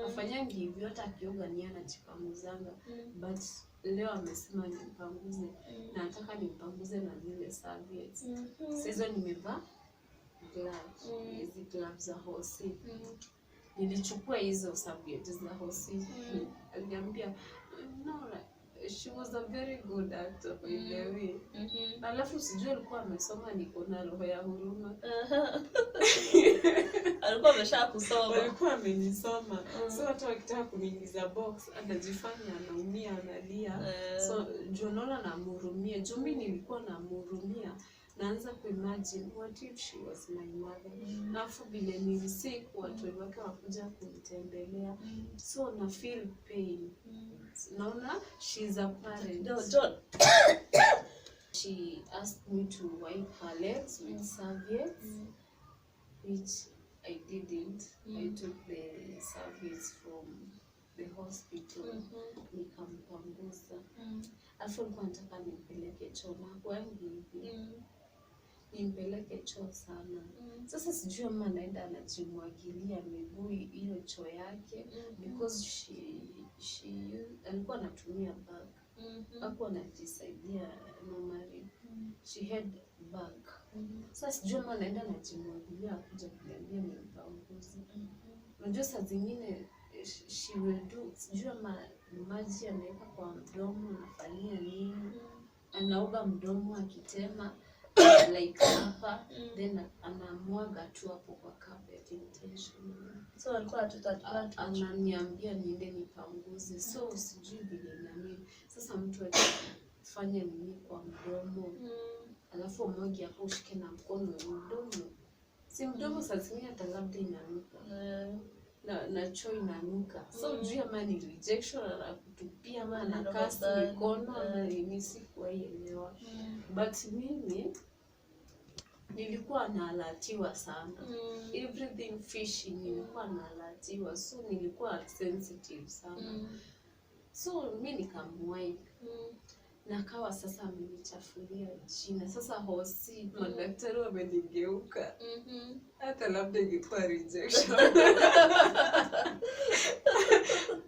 hafanyangi hivyo, hata akioga ni anajipanguzanga. But leo amesema nimpanguze, na nataka nimpanguze na zile serviettes. Sasa nimevaa gloves, hizi gloves za hosi. Nilichukua hizo serviettes za hosi. Aliniambia no, she was a very good actor by the way. Alafu sijui alikuwa amesoma, niko na roho ya huruma. Alikuwa ameshakusoma. Alikuwa amenisoma. So hata wakitaka kuniingiza box, anajifanya anaumia, analia. So Jonona namhurumia. Mimi nilikuwa namhurumia. Naanza kuimagine what if she was my mother. Alafu vile nilisiku watu wake wakuja kunitembelea. So na feel pain. Naona she's a parent. John. She asked me to wipe her legs with serviettes, which I didn't. I took the serviettes from the hospital. Nikampanguza. Alafu nilikuwa nataka nimpeleke choo, na kwangi hivi. Nimpeleke choo sana. Sasa sijui ama anaenda anajimwagilia miguu hiyo choo yake, because she alikuwa anatumia bag. Hakuwa anajisaidia normally. She had bag. Sasa sijui ama anaenda anajimwagilia kuja kuniambia nimpanguze. Unajua saa zingine she will do, sijui ama maji anaweka kwa mdomo, anafanyia nini, anaoga mdomo akitema like hapa, then anamwaga tu hapo kwa carpet intentionally. So alikuwa ananiambia niende nipanguze. So sijui vile nani. Sasa mtu akifanya nini kwa mdomo, alafu mmoja hapo ushike na mkono mdomo. Si mdomo saa zingine hata labda inanuka. Na choo inanuka. So juu ama ni rejection na kutupia ama na kasi mikono, na mimi sikuelewa. But mimi nilikuwa naalatiwa sana. Everything fishy nilikuwa naalatiwa. So nilikuwa sensitive sana. So mimi nikamwipe. Na kawa sasa amenichafulia jina. Sasa hosi, madaktari wamenigeuka. Hata labda ingekuwa rejection.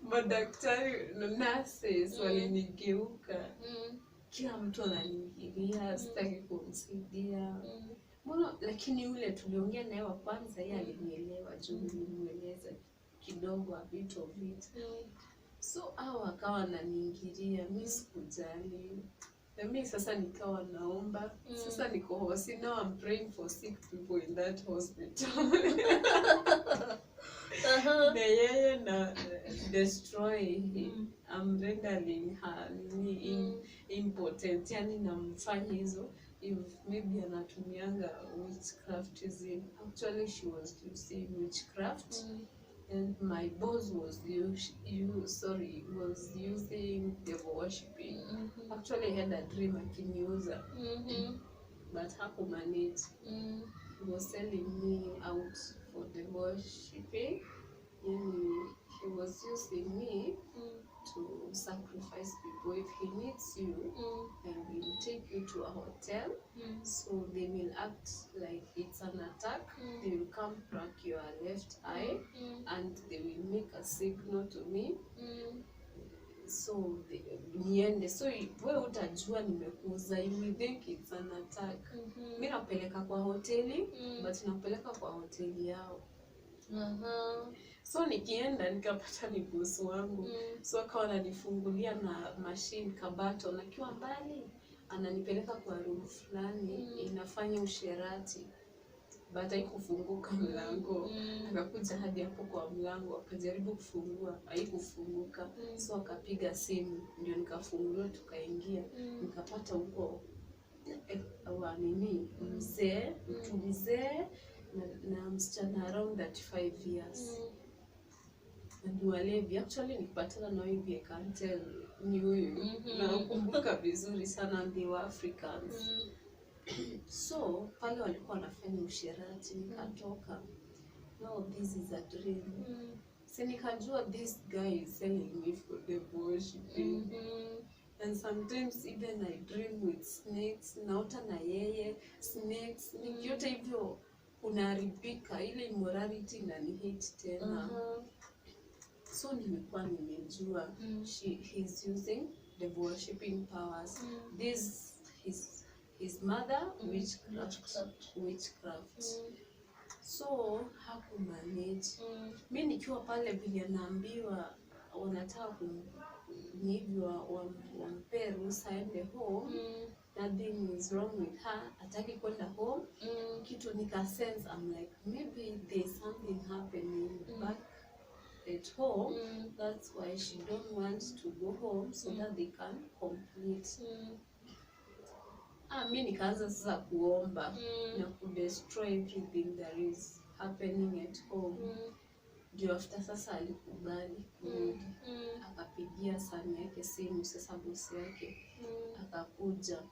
Madaktari, nurses walinigeuka. Kila mtu ananiingilia, sitaki kumsaidia. Mbona, lakini yule tuliongea naye wa kwanza, yeye alinielewa, juu nilimueleza kidogo a bit of it. So hao akawa ananiingilia, mimi sikujali. Na mimi sasa nikawa naomba. Sasa niko hosi, now I'm praying for sick people in that hospital. Na yeye na destroy, I'm rendering her impotent. Yani namfanya hizo, if maybe anatumianga witchcraftism. Actually she was using witchcraft. And my boss was using devil worshipping. Actually I had a dream akiniuza. But hakumanage. He was selling me out for devil worshipping. He was using me to sacrifice people. If he needs you, and he will take you to a hotel. So they will act like it's an attack. They will come crack your left eye, and they will make a signal to me. So niende. So wewe utajua nimekuuza, you will think it's an attack. Mimi napeleka kwa hoteli, but napeleka kwa hoteli yao. So nikienda nikapata ni boss wangu. So akawa ananifungulia na machine kabato, na kiwa mbali ananipeleka kwa room fulani inafanya usherati. But haikufunguka mlango. Akakuja hadi hapo kwa mlango, akajaribu kufungua, haikufunguka. So akapiga simu, ndio nikafunguliwa, tukaingia. Nikapata huko mtu mzee na msichana around 35 years. And walevi, actually nikipatana na hivi I can tell ni huyu. Na nakumbuka vizuri sana, they were Africans. So pale walikuwa wanafanya usherati, nikatoka. No, this is a dream. So nikajua this guy is selling me for the worshiping. And sometimes even I dream with snakes. Naota na yeye snakes. Nikiota hivyo kunaharibika, ile immorality na ni hate tena. So nimekuwa nimejua he's using the worshipping powers. This his mother witchcraft. So hakumanage. Mimi nikiwa pale vile naambiwa wanataka wampe ruhusa aende home. Nothing is wrong with her. Ataki kwenda home. Kitu nika sense, I'm like, maybe there's something happening back at home. That's why she don't want to go home so that they can complete. Mimi nikaanza sasa kuomba na kudestroy everything that is happening at home. Ndio after sasa alikubali kurudi. Akapigia sana yake simu, sasa bosi yake akakuja,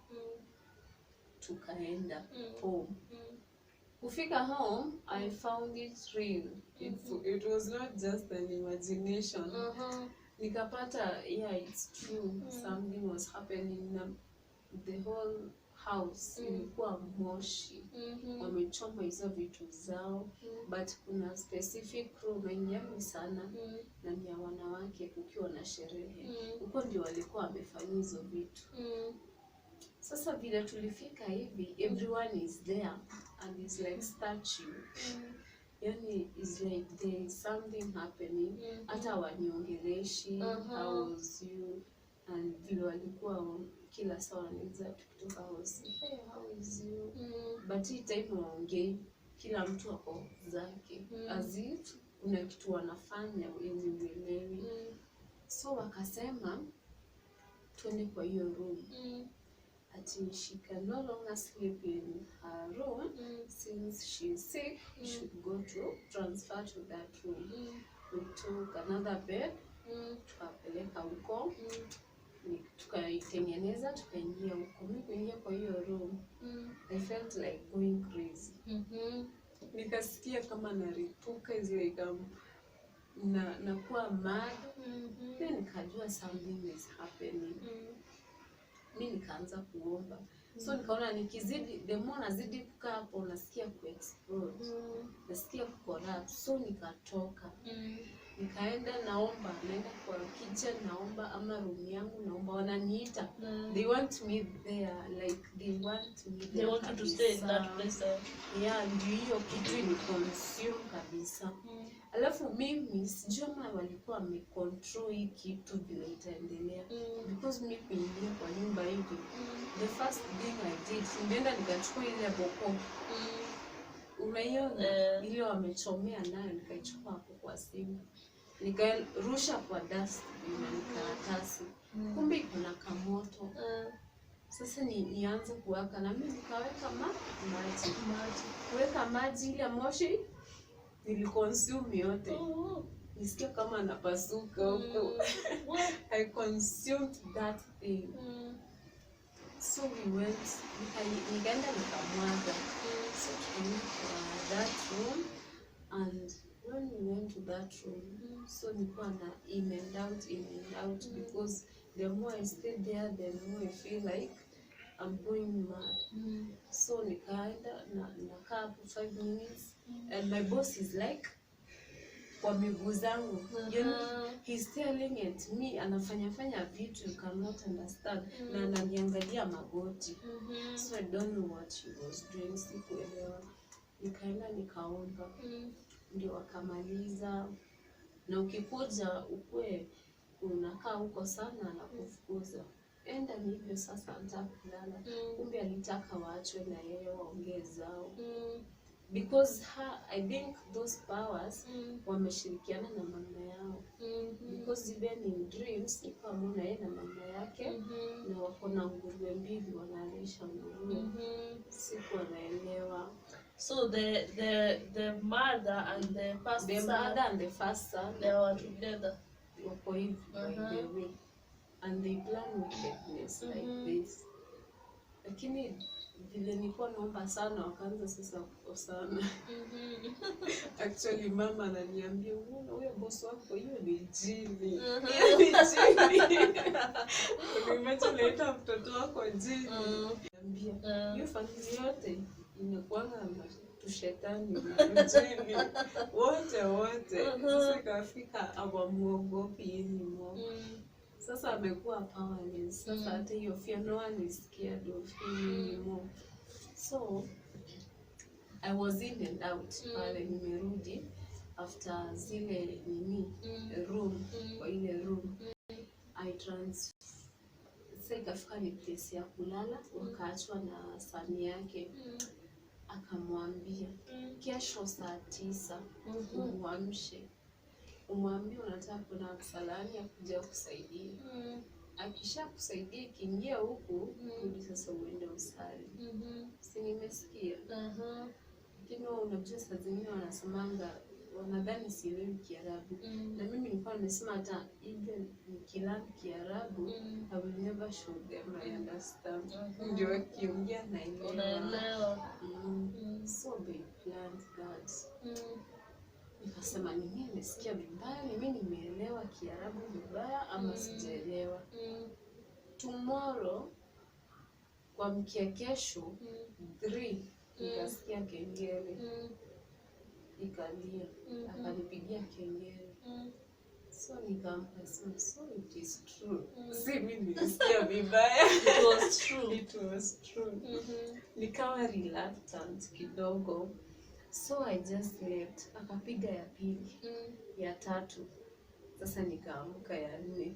tukaenda home. Kufika home, I found it real. It was not just an imagination. Nikapata, yeah, it's true. Something was happening. The whole house ilikuwa moshi. Wamechoma hizo vitu zao. But kuna specific room yenyewe sana na ni ya wanawake kukiwa na sherehe. Huko ndio walikuwa wamefanya hizo vitu. Sasa vile tulifika hivi, everyone is there and it's like statue. Yani it's like there is something happening. Hata waniongeleshi, how was you? And vile walikuwa kila saa wananiuliza tukitoka house, hey, how is you? But hii time waongei, kila mtu ako zake. As if kuna kitu wanafanya wenye uelewi. So wakasema tuende kwa hiyo room. Ati she can no longer sleep in her room since she's sick. Should go to transfer to that room. We took another bed, tukapeleka huko, tukaitengeneza, tukaingia huko. Mimi kuingia kwa hiyo room, I felt like going crazy. Nikasikia kama naripuka, is like nakuwa mad. Then nikajua something is happening. Mimi nikaanza kuomba. So nikaona nikizidi, the more nazidi kukaa hapo nasikia ku-explode. Nasikia ku-collapse. So nikatoka. Nikaenda naomba, naenda kwa kitchen naomba, ama room yangu naomba, wananiita. They want me there, like they want me there. They want you to stay in that place. Yeah, ndio hiyo kitu ni consume kabisa. Alafu mimi sijui kama walikuwa wamecontrol hii kitu vile itaendelea. Because mimi kuingia kwa nyumba hivi, the first thing I did, nilienda nikachukua ile boko. Unaiona ile wamechomea nayo, nikaichukua hapo kwa simu. Nikarusha kwa dustbin na nikaratasi. Kumbe kuna kamoto. Sasa nianze kuwaka na mimi nikaweka maji. Kuweka maji ile moshi niliconsume yote. Nisikia kama napasuka huko. I consumed that thing. So we went, nikaenda nikamwaga. So we went to that room, and when we went to that room, so nilikuwa na in and out, because the more I stayed there, the more I feel like I'm going mad. So nikaenda nakaa hapo 5 minutes, and my boss is like kwa miguu zangu. You know, he's telling at me, anafanya vitu you cannot understand. Na ananiangalia magoti. So I don't know what he was doing, sikuelewa. Nikaenda nikaomba. Ndio wakamaliza. Na ukikuja ukwe unakaa huko sana na kufukuza. Enda ni hivyo sasa nataka kulala. Kumbe alitaka waachwe na yeye waongezao. Because I think those powers wameshirikiana na mama yao. Because even in dreams nilikuwa naona yeye na mama yake na wako na nguruwe mbili wanalisha nguruwe. Sikuwa naelewa. So the mother and the first The son, mother and the first son, they were together. wako hivi by the way. And they plan wickedness like this. Lakini vile nilikuwa naomba sana wakaanza sasa kukosana. Actually mama ananiambia unaona huyo boss wako hiyo ni jini. Hiyo ni jini. Umemleta mtoto wako jini. Niambia hiyo familia yote inakuanga tushetani mjini wote. Sasa ikafika awamuogopi anymore. Sasa amekuwa powerless. Sasa hata hiyo fear, no one is scared of him anymore. So I was in and out pale nimerudi after zile room kwa ile room I sasa ikafika ni place ya kulala, wakaachwa na sani yake. Akamwambia kesho saa 9 umwamshe, umwambie unataka kuna msalani ya kuja kusaidia. Akisha kusaidia kiingia huku rudi sasa uende usali. Si nimesikia. Lakini unajua saa zingine wanasemanga wanadhani sielewi Kiarabu. Na mimi nilikuwa nimesema hata even nikilearn Kiarabu I will never show them I understand. Ndio wakiongea naelewa. So they planned that. Nikasema ni mimi nimesikia vibaya, ni mimi nimeelewa Kiarabu vibaya ama sijaelewa. Tomorrow kwa mkia kesho 3 nikasikia kengele. Ikalia, akanipigia kengele. So nikampa so it is true. Si mimi nilisikia vibaya. It was true. It was true. Nikawa reluctant kidogo. So I just slept. Akapiga ya pili, ya 3. Sasa nikaamka ya 4.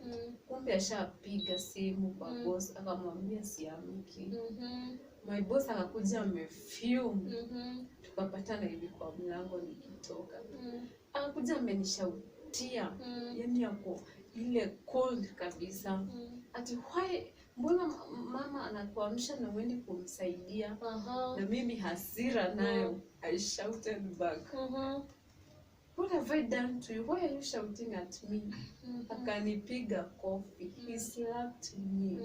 Kumbe ashapiga simu kwa boss, akamwambia siamki. My boss akakuja amefume. Tukapatana hivi kwa mlango nikitoka. Akakuja amenishautia. Yaani yako ile cold kabisa. Ati why mbona mama anakuamsha na uendi kumsaidia? Na mimi hasira nayo. I shouted back. What have I done to you? Why are you shouting at me? Akanipiga kofi. He slapped me.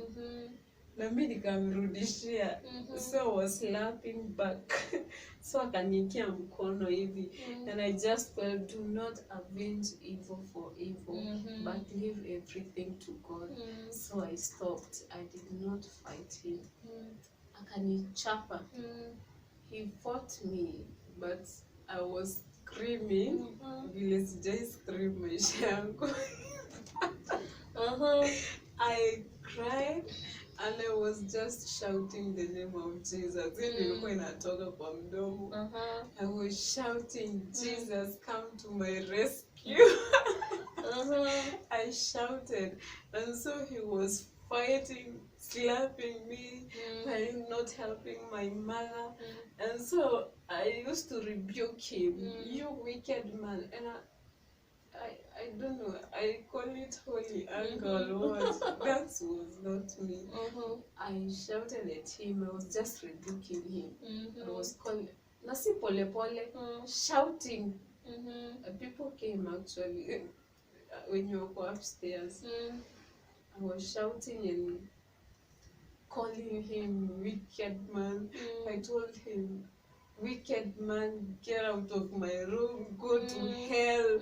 Na mimi nikamrudishia. So I was slapping back. So akanikia mkono hivi. And I just felt, do not avenge evil for evil, but leave everything to God. So I stopped. I did not fight him. Akanichapa. He fought me, but I was screaming. Vile sijai scream maisha yangu. I cried and I was just shouting the name of Jesus. Nilikuwa inatoka kwa mdomo. I was shouting, Jesus, come to my rescue. I shouted, and so he was fighting, slapping me, by not helping my mother. And so I used to rebuke him, you wicked man. And I don't know, I call it holy anger or what. That was not me. I shouted at him, I was just rebuking him. I was calling, nasi pole pole, shouting. People came actually, when you were upstairs. I was shouting and calling him wicked man. I told him, wicked man, get out of my room, go to hell,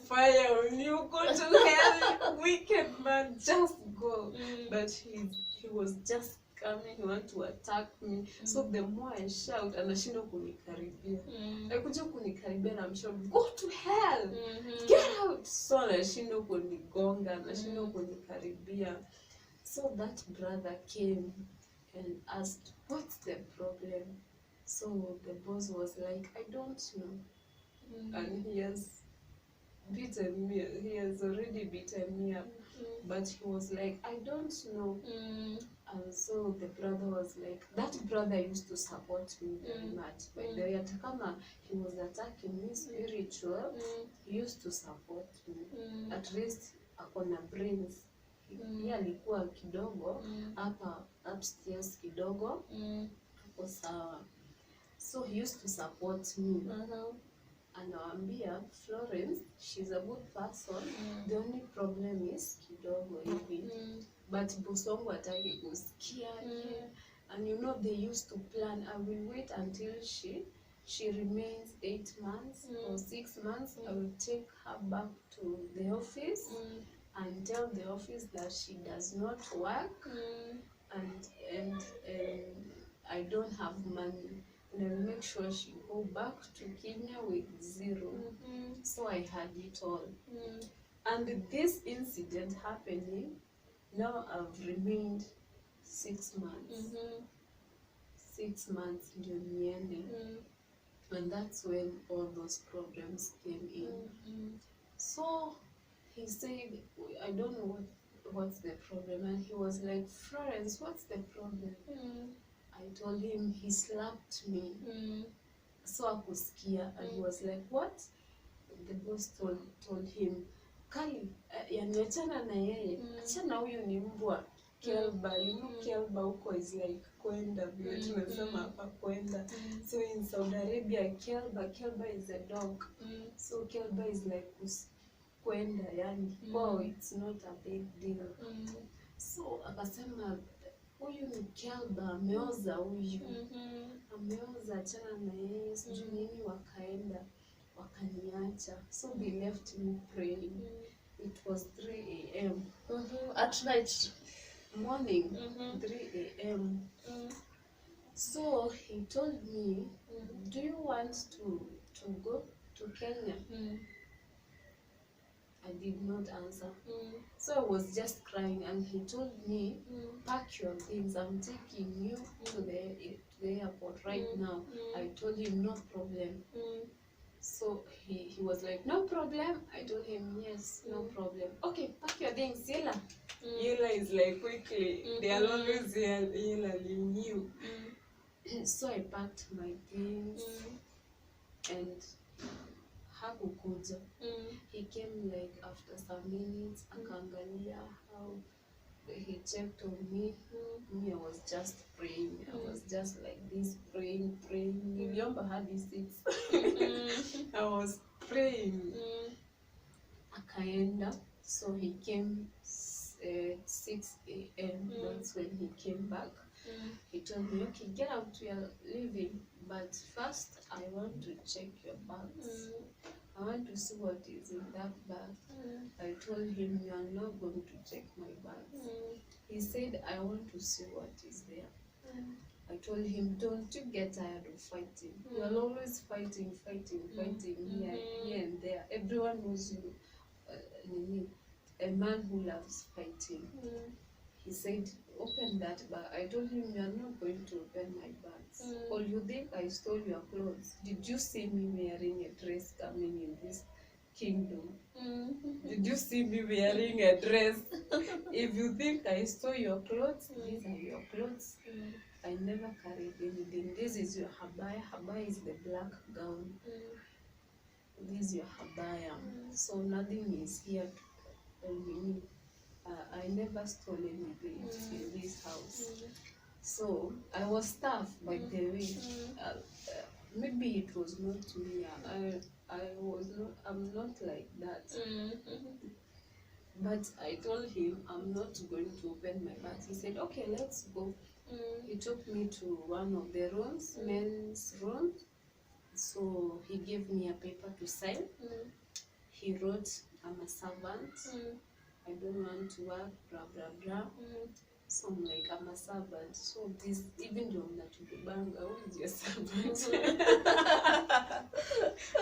fire on you, go to hell, wicked man, just go. But he was just coming, he wanted to attack me. So the more I shout, anashindwa kunikaribia. Akuja kunikaribia na mshout, go to hell, get out. So anashindwa kunigonga, anashindwa kunikaribia. So that brother came and asked, what's the problem? So the boss was like, I don't know. And he has beaten me, he has already beaten me up. But he was like, I don't know. And so the brother was like, that brother used to support me very much. By the way, hata kama he was attacking me spiritual, he used to support me. At least akona brains. Yeye alikuwa kidogo, hapa upstairs kidogo, hapo sawa. So he used to support me. Anawaambia, Florence, she's a good person. The only problem is kidogo hivi. But boss wangu hataki kusikia. And you know they used to plan, I will wait until she remains 8 months or 6 months. I will take her back to the office and tell the office that she does not work and I don't have money. and I'll make sure she go back to Kenya with 0. So I had it all. And this incident happening, now I've remained 6 months. 6 months ndio niende. And that's when all those problems came in. So he said, I don't know what's the problem. And he was like, Florence, what's the problem? I told him he slapped me. So akusikia, and he was like, what? The boss told him, Kali, yani achana na yeye, achana huyu ni mbwa. Kelba, you know Kelba huko is like kwenda, vile tunasema hapa kwenda. So in Saudi Arabia, Kelba is a dog. So Kelba is like kwenda, yani, wow, it's not a big deal. So akasema, huyu ni Kelba, ameoza huyu. Ameoza, achana na yeye, sijui nini, wakaenda. Wakaniacha. So they left me praying. It was 3 a.m. At night. Morning, 3 a.m. So he told me, do you want to go to Kenya? I did not answer. So I was just crying, and he told me, pack your things, I'm taking you to the airport right now. I told him, no problem. So he was like, no problem. I told him, yes, no problem. Okay, pack your things, Yela. Yela is like, quickly. They are always Yela knew. So I packed my things, and hakukuja. He came like after some minutes, akaangalia how he checked on me. Me, I was just praying. I was just like this, praying. Niliomba hadi 6. I was praying. Akaenda. So he came at 6 a.m. That's when he came back. He told me, okay, get out, we are leaving. But first, I want to check your bags. I want to see what is in that bag. I told him, you are not going to check my bags. He said, I want to see what is there. I told him, don't you get tired of fighting. You are always fighting here and there. Everyone knows you. A man who loves fighting. He said, open that bag. I told him, you are not going to open my bags. Or you think I stole your clothes? Did you see me wearing a dress coming in this kingdom? Did you see me wearing a dress? If you think I stole your clothes, these are your clothes. I never carried anything. This is your habaya. Habaya is the black gown. This is your habaya. So nothing is here to tell me. I never stole anything in this house. So I was tough, by the way. Maybe it was not me. I was not. I'm not like that. But I told him I'm not going to open my bag. He said, okay, let's go. He took me to one of the rooms, men's room. So he gave me a paper to sign. He wrote, I'm a servant. I don't want to work, blah, blah, blah. So I'm like, I'm a servant. So this, even though I'm not to the bank, who is your servant?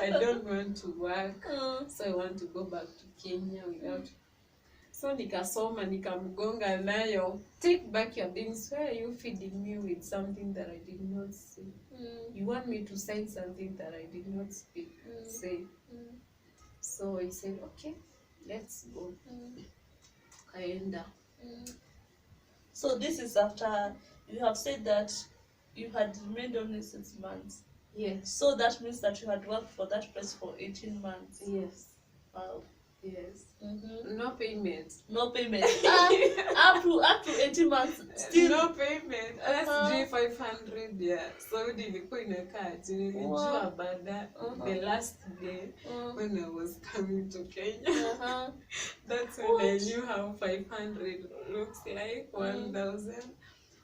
I don't want to work. So I want to go back to Kenya without. So nikasoma, nikamgonga nayo. Take back your things. Why are you feeding me with something that I did not say? You want me to sign something that I did not say? So he said, okay, let's go. Kaenda. So this is after you have said that you had remained only 6 months. Yes. So that means that you had worked for that place for 18 months. Yes. Wow. Yes. No payment. No payment. Up to 18 months still. No payment. That's 500 yeah. So nilikuwa inakaa chini. Nilijua baada the last day when I was coming to Kenya. That's when I knew how 500 looks like, 1,000.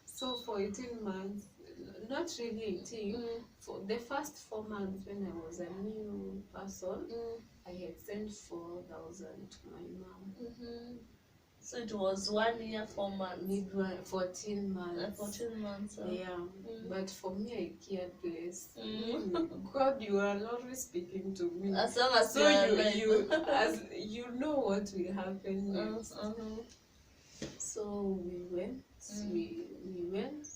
So for 18 months, not really 18, for the first 4 months when I was a new person, I had sent 4,000 to my mom. So it was 1 year, 4 months. Need 14 months. 14 months. Yeah, but for me, I cared less. God, you are always speaking to me. As long as so you as you know what will happen next. So we went, we went.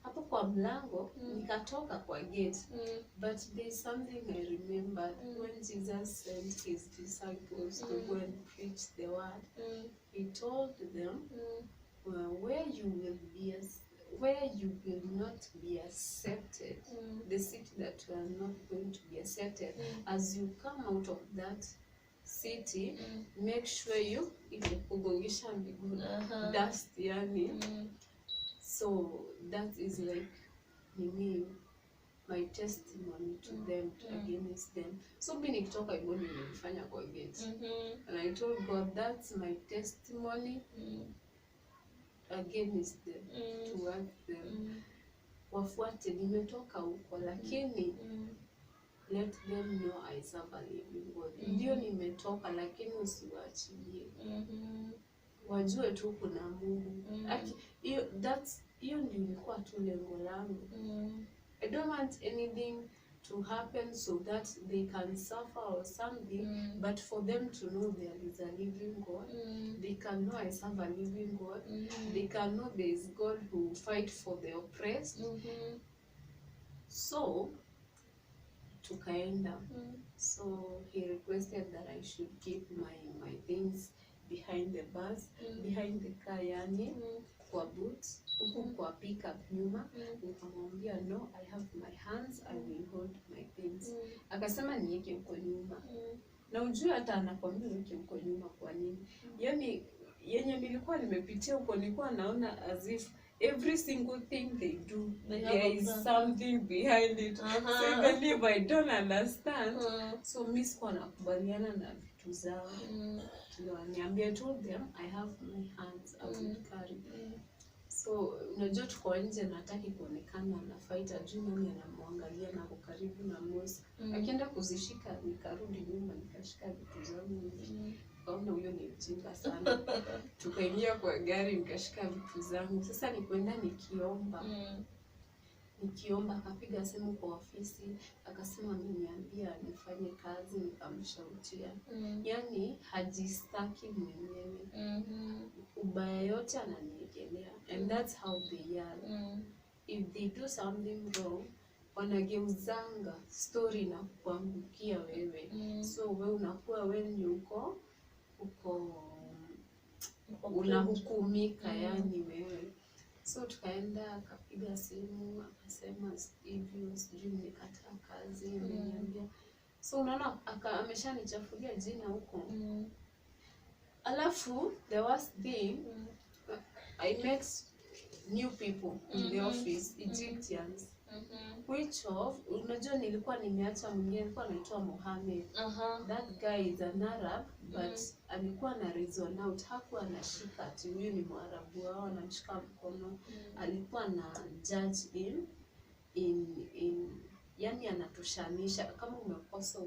Hapo kwa mlango nikatoka kwa gate, but there's something I remembered when Jesus sent his disciples to go and preach the word. He told them, where you will not be accepted, the city that you are not going to be accepted, as you come out of that city, make sure you ikugongisha miguu dust yani. So that is like my testimony to them, against them. So mimi nikitoka hivyo nilifanya kwa gate, and I told God that's my testimony against them, towards them. Wafuate, nimetoka huko lakini let them know I serve a living God. Ndio nimetoka lakini usiwaachilie. Wajue tu kuna Mungu. Hiyo ndio ilikuwa tu lengo langu. I don't want anything to happen so that they can suffer or something, but for them to know there is a living God. They can know I serve a living God. They can know there is God who fight for the oppressed. So tukaenda. So he requested that I should keep my things behind the bus, behind the car yani, kwa boot, huku kwa pickup nyuma. Nikamwambia no, I have my hands, I will hold my things. Akasema niweke huko nyuma. Na ujue hata anakwambia niweke huko nyuma kwa nini? Yani yenye nilikuwa nimepitia huko nilikuwa naona as if every single thing they do, there is something behind it. So even if I don't understand, so mimi sikuwa nakubaliana na vitu zao. I told them I have my hands, I will carry. So unajua tuko nje, nataki kuonekana na fighter juu mimi anamwangalia na karibu na Mose. Akienda kuzishika nikarudi nyuma nikashika vitu zangu. Kaona huyo ni mjinga sana. Tukaingia kwa gari nikashika vitu zangu. Sasa nikwenda nikiomba. Nikiomba akapiga simu kwa ofisi, akasema ameniambia nifanye kazi, nikamshautia. Yani hajistaki mwenyewe. Ubaya yote ananiekelea. And that's how they are. If they do something wrong, wanageuzanga story na kuangukia wewe. So wewe unakuwa when uko unahukumika yani wewe. So tukaenda, akapiga simu, akasema hivyo sijui nimekataa kazi, ameniambia. So unaona ameshanichafulia jina huko. Alafu the worst thing, I met new people in the office, Egyptians. Which of, unajua nilikuwa nimeacha mwingine, alikuwa anaitwa Mohammed. That guy is an Arab, but alikuwa na reason out, hakuwa anashika ati huyu ni Mwarabu wao, anamshika mkono. Alikuwa na judge in yani anatushanisha kama umekosa.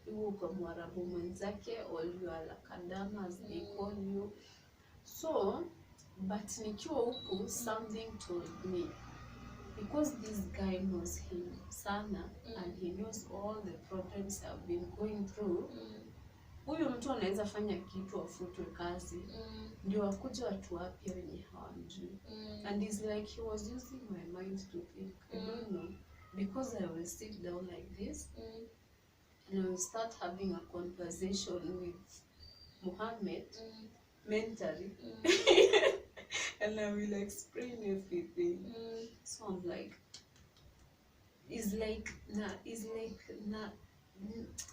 Huyu kwa Mwarabu mwenzake, all you are kadama as they call you. So, but nikiwa huku, something told me, because this guy knows him sana, and he knows all the problems I've been going through, huyu mtu anaweza fanya kitu afutwe kazi, ndio wakuja watu wapya wenye hawamjui. And it's like he was using my mind to think. I don't know, because I will sit down like this, and I will start having a conversation with Muhammad mentally. And I will explain everything. So I'm like, it's like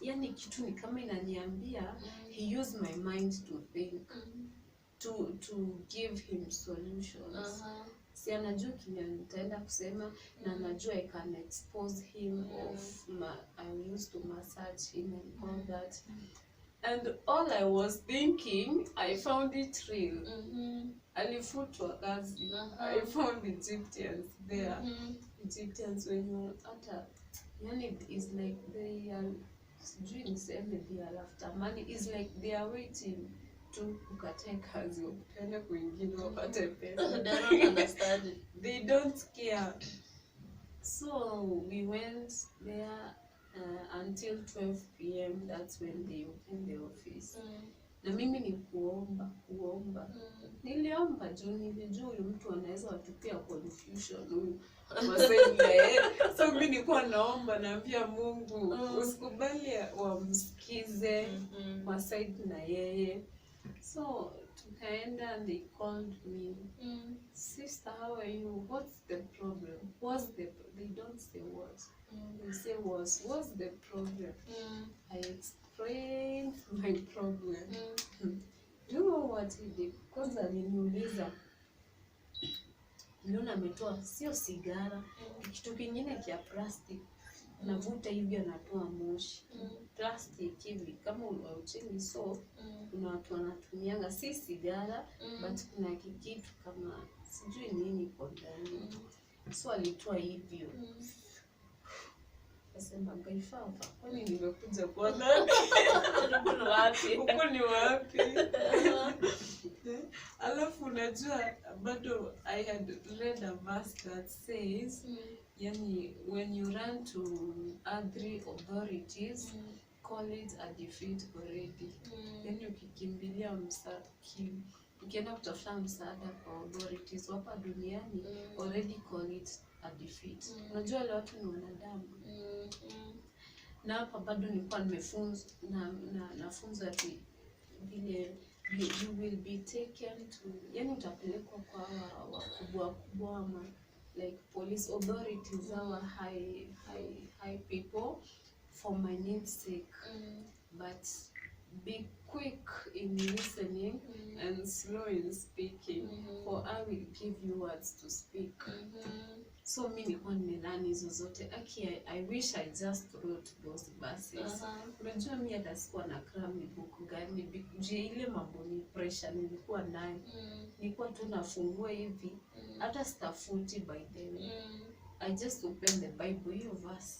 yani kitu ni kama inaniambia, he used my mind to think, to give him solutions. Si anajua kile nitaenda kusema, na anajua I can expose him of I used to massage him and all that. And all I was thinking, I found it real. Alifutwa kazi. I found Egyptians there. Egyptians when hata yani is like they are, sijui niseme they are after money. It's like they are waiting tu ukatae kazi upeane kwingine wapate pesa. They don't understand it. They don't care. So we went there until 12 p.m. That's when they opened the office. Na mimi ni kuomba. Niliomba juu nilijua huyu mtu anaweza watupia confusion huyu. So mimi nilikuwa naomba, naambia Mungu usikubali wamsikize wasaidi na yeye. So tukaenda and they called me. Sister, how are you? What's the problem? They don't say what. They say what's the problem? I explained my problem. Do you know what he did? Kwanza aliniuliza, niliona ametoa sio sigara, kitu kingine kia plastic. Navuta hivi anatoa moshi. Plastic hivi kama ucheni, so kuna watu wanatumianga si sigara but kuna kitu kama sijui nini kwa ndani. So alitoa hivyo. Nasema gaifafa, kwani nimekuja kwa nani? Huko ni wapi? Alafu unajua bado I had read a verse that says yani when you run to other authorities, call it a defeat already. Yani ukikimbilia ukienda kutafuta msaada kwa authorities hapa duniani, already call it a defeat. Unajua wale watu ni wanadamu. Na hapa bado nilikuwa nimefunzwa nafunzwa ati vile you will be taken to, yani utapelekwa kwa wakubwa ama like police authorities, our high people for my name's sake. But be quick in listening and slow in speaking, for I will give you words to speak. So mimi nilikuwa nimelani hizo zote. I wish I just wrote those verses. Unajua mimi hata sikuwa na cram book gani, ile mambo ni pressure nilikuwa nayo. Nilikuwa tu nafungua hivi, hata stafuti by the way. I just opened the Bible, hiyo verse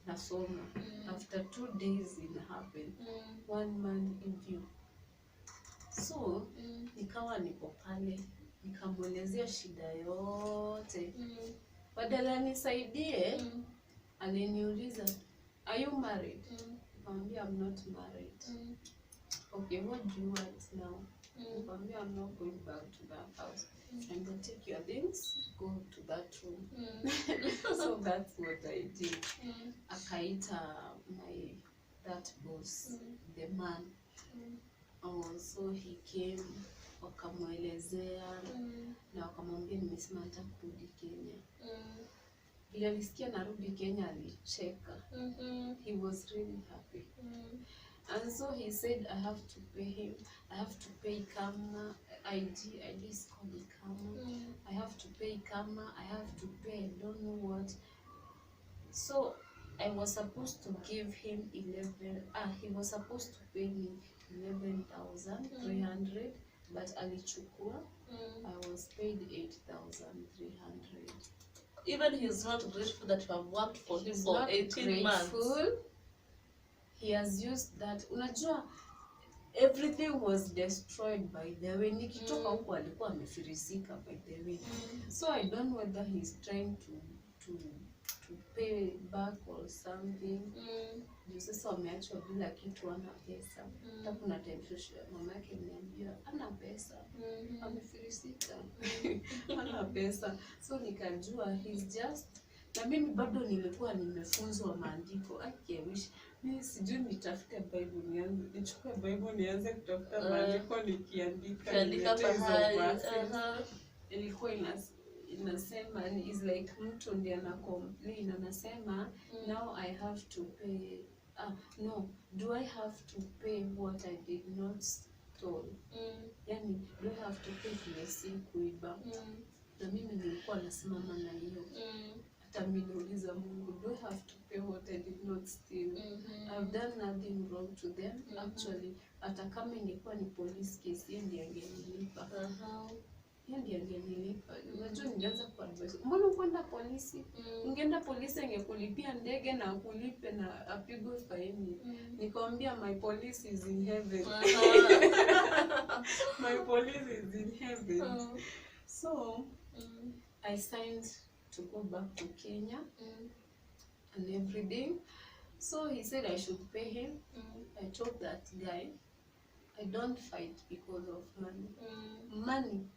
nasoma. After 2 days it happened. 1 month in view. So nikawa niko pale, nikamwelezea shida yote. Badala nisaidie, aliniuliza, are you married? Nikamwambia I'm not married. Okay, what do you want now? Nikamwambia I'm not going back to that house. I'm going to take your things, go to that room. So that's what I did. Akaita that boss, the man. So he came, wakamwelezea na wakamwambia nimesema nataka kurudi Kenya. Bila alisikia narudi Kenya alicheka. He was really happy. And so he said I have to pay him. I have to pay Kama ID is called Kama. I have to pay Kama. I have to pay I don't know what. So I was supposed to give him he was supposed to pay me 11,300, but alichukua. I was paid 8,300. Even he's not grateful that you have worked for him for 18 months. He has used that. Unajua everything was destroyed by the way. Nikitoka huko alikuwa amefirisika by the way. So I don't know whether he's trying to pay back or something. Juu sasa wameachwa bila kitu, ana pesa. Hata kuna time mama yake niambia ana pesa. Amefirisika. Ana pesa. So nikajua he's just, na mimi bado nilikuwa nimefunzwa maandiko. I wish mimi sijui nitafute Bible nianze. Nichukue Bible nianze kutafuta maandiko nikiandika bahari. Ilikuwa inasema is like mtu ndiye ana complain, anasema now I have to pay no, do I have to pay what I did not steal? Yani do I have to pay vile si kuiba? Na mimi nilikuwa nasimama na hiyo. Hata mimi nauliza Mungu, do I have to pay what I did not steal? I've done nothing wrong to them. Actually, hata kama ingekuwa ni police case, yeye ndiye angenilipa. Yeye ndiye alinipa. Unajua nilianza kwa advice. Mbona ukwenda polisi? Ungeenda polisi angekulipia ndege na akulipe na apigwe faini. Nikamwambia my police is in heaven. My police is in heaven. So I signed to go back to Kenya and everything. So he said I should pay him. I told that guy, I don't fight because of money. Money.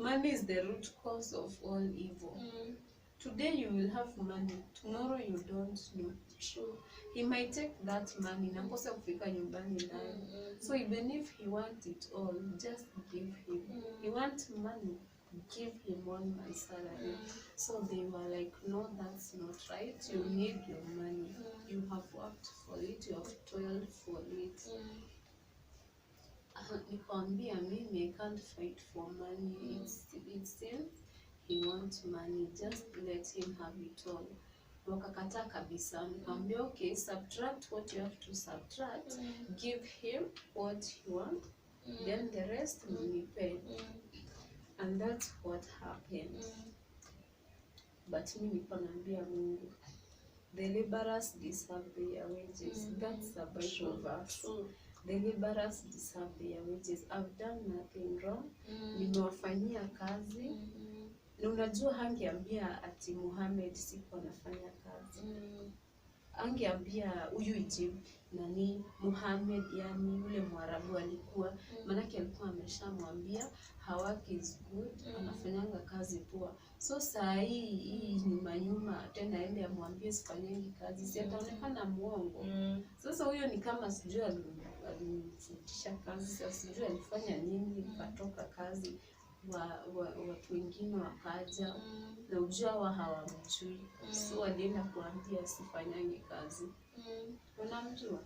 Money is the root cause of all evil. Today you will have money, tomorrow you don't know. Sure. He might take that money na kosa kufika nyumbani nayo. So even if he wants it all, just give him. He wants money, give him all my salary. So they were like, no, that's not right. You need your money. You have worked for it, you have toiled for it. Nikwambia mimi I can't fight for money. It's since he wants money, just let him have it all. Wakakataa kabisa. Nikwambia okay, subtract what you have to subtract, give him what he wants, then the rest we pay. And that's what happened. But mimi nikwambia Mungu, the laborers deserve their wages. That's the Bible verse. The laborers deserve their wages. I've done nothing wrong. Nimewafanyia kazi. Na unajua hangeambia ati Muhammad siku anafanya kazi. Angeambia huyu Egypt nani Muhammad, yani yule Mwarabu alikuwa, manake alikuwa ameshamwambia hawaki is good, anafanyanga kazi poa. So saa hii nyuma tena aende amwambie sifanyangi kazi, si ataonekana muongo. Sasa huyo ni kama sijui alimfutisha kazi, sasa sijui alifanya nini katoka kazi. Watu wengine wakaja na ujua hawamjui. So walienda kuambia sifanyangi kazi. Unamjua?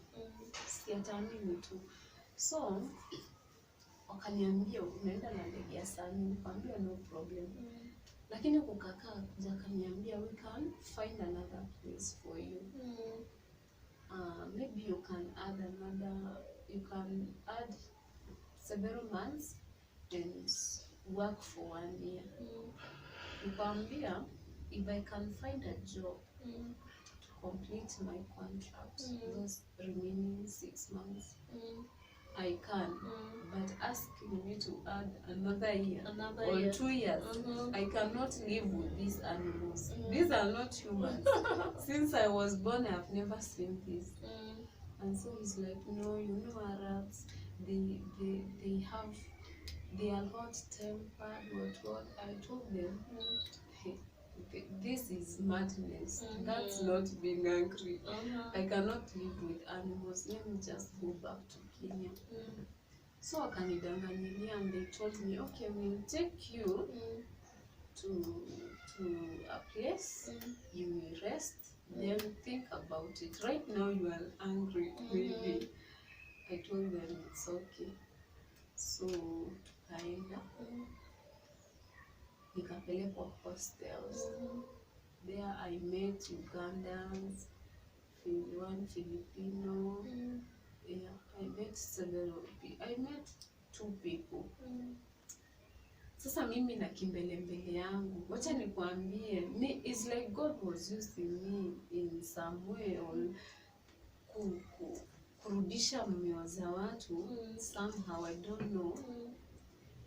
Siatamini tu. So wakaniambia unaenda na ndege ya saa nne. Nikamwambia no problem. Lakini kukakaa kuja kaniambia we can find another place for you. Maybe you can add several months and work for 1 year. Nikamwambia if I can find a job to complete my contract, those remaining 6 months, I can. But asking me to add another year or 2 years, I cannot live with these animals. These are not humans. Since I was born, I have never seen this. And so he's like, no, you know Arabs, they are hot-tempered, what? I told them, hey, this is madness. That's not being angry. I cannot live with animals. Let me just go back to Kenya. So wakanidanganyilia and they told me, okay, we'll take you to a place, you will rest, then think about it. Right now you are angry, maybe. I told them it's okay. So tukaenda, nikapelekwa hostels. There I met Ugandans, one Filipino. Yeah, I met several people. I met 2 people. Sasa mimi na kimbelembele yangu, wacha nikwambie, it's like God was using me in some way or kurudisha mioyo za watu somehow, I don't know.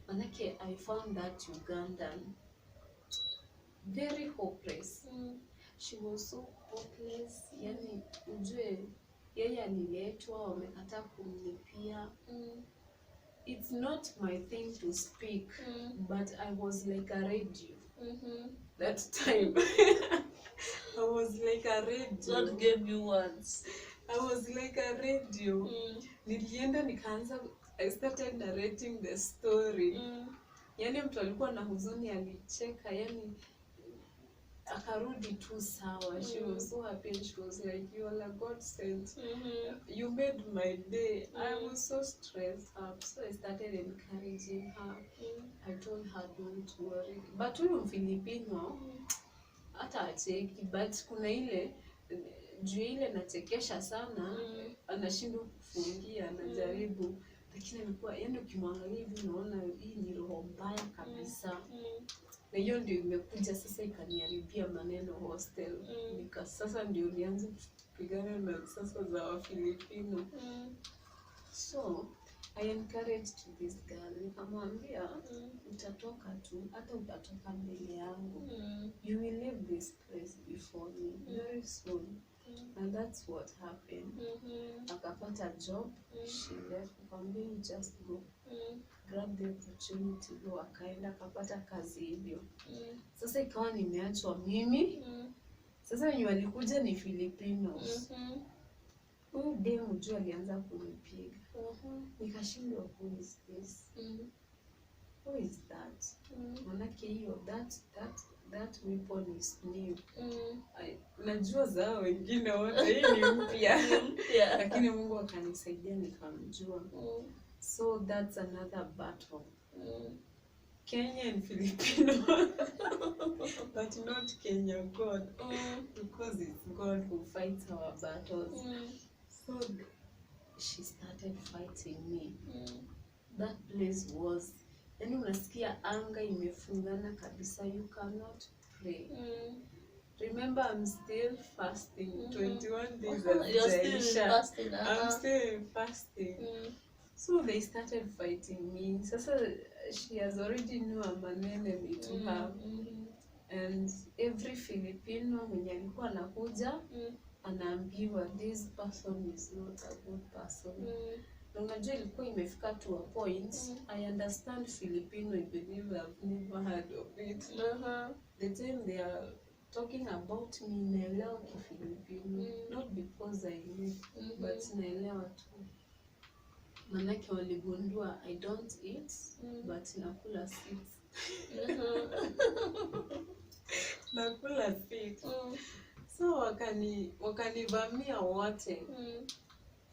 Manake I found that Ugandan very hopeless. She was so hopeless. Yani ujue yeye aliletwa, wamekataa kumlipia. It's not my thing to speak, but I was like a radio. That time. I was like a radio. God gave you words. I was like a radio. Nilienda nikaanza, I started narrating the story. Yani mtu alikuwa na huzuni alicheka, yani akarudi tu sawa. She was so happy and she was like, you are a God sent. You made my day. I was so stressed up. So I started encouraging her. I told her don't worry. But huyu Filipino hata acheki, but kuna ile juu ile nachekesha sana, anashindwa kufungia, anajaribu, lakini alikuwa yani ukimwangalia hivi unaona hii ni roho mbaya kabisa. kabisa. Na hiyo ndio imekuja sasa ikaniharibia maneno hostel. Sasa ndio nianze kupigana na sasa za Wafilipino. So I encouraged this girl, nikamwambia utatoka tu, hata utatoka mbele yangu. You will leave this place before me very soon. And that's what happened. Akapata job, she left, nikamwambia you just go. Grab the opportunity, go. Akaenda akapata kazi hivyo. Sasa ikawa nimeachwa mimi. Sasa wenye walikuja ni Filipinos. Huyu demu juu alianza kunipiga. Nikashindwa, who is this? Who is that? Manake hiyo that weapon is new. Najua zao wengine wote hii ni mpya. Lakini Mungu akanisaidia nikamjua. So that's another battle. Kenya and Filipino. But not Kenya, God. Because it's God who fights our battles. So she started fighting me. That place was, yani unasikia anga imefungana kabisa, you cannot pray. Remember, I'm still fasting. 21 days You're still fasting. I'm still fasting. So they started fighting me. Sasa she has already know I'm an enemy to her. And every Filipino mwenye alikuwa anakuja anaambiwa this person is not a good person. Na unajua ilikuwa imefika to a point, I understand Filipino, I believe I've never heard of it. The time they are talking about me, naelewa Kifilipino, not because I live, but naelewa tu. Manake waligundua I don't eat, but nakula seeds. Nakula seeds. So wakanivamia wote.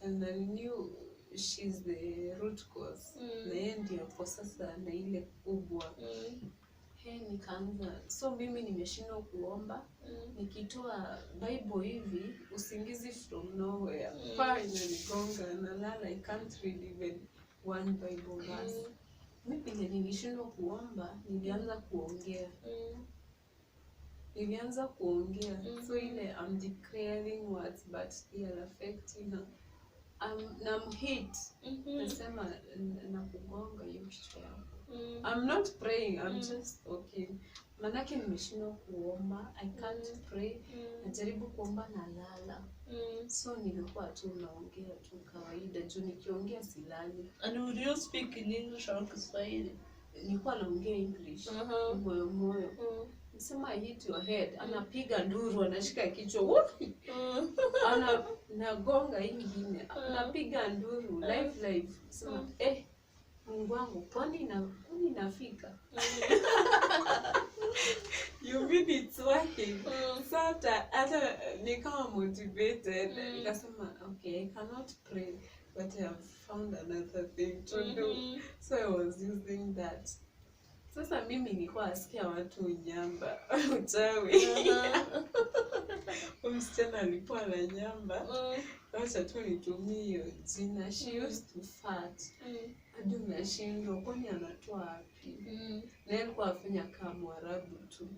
And I knew she's the root cause. Na yeye ndio kwa sasa na ile kubwa. Nikaanza. So mimi nimeshindwa kuomba. Nikitoa Bible hivi, usingizi from nowhere. Inanigonga nalala, I can't read even one Bible verse. Mimi nilishindwa kuomba, nilianza kuongea. So ile I'm declaring words but they are affecting her. I'm hit. Nasema nakugonga hiyo kichwa yako. I'm not praying, I'm just talking. Manake nimeshindwa kuomba, I can't pray. Najaribu kuomba na lala. So nilikuwa tu naongea tu kawaida, juu nikiongea silali. And would you speak in English or Kiswahili? Nilikuwa naongea English. Moyo. Nisema I hit your head. Anapiga nduru, anashika kichwa. Nagonga ingine. Anapiga nduru, live. Sema Mungu wangu, kwani nafika? You mean it's working? Sasa hata nikawa motivated. Nikasema okay, I cannot pray, but I have found another thing to do. So I was using that. Sasa mimi nilikuwa asikia watu nyamba, uchawi. Msichana alikuwa na nyamba. Wacha tu nitumie hiyo jina. She used to fart. Hadi unashindwa kwani anatoa wapi? Na alikuwa afanya kama Mwarabu tu.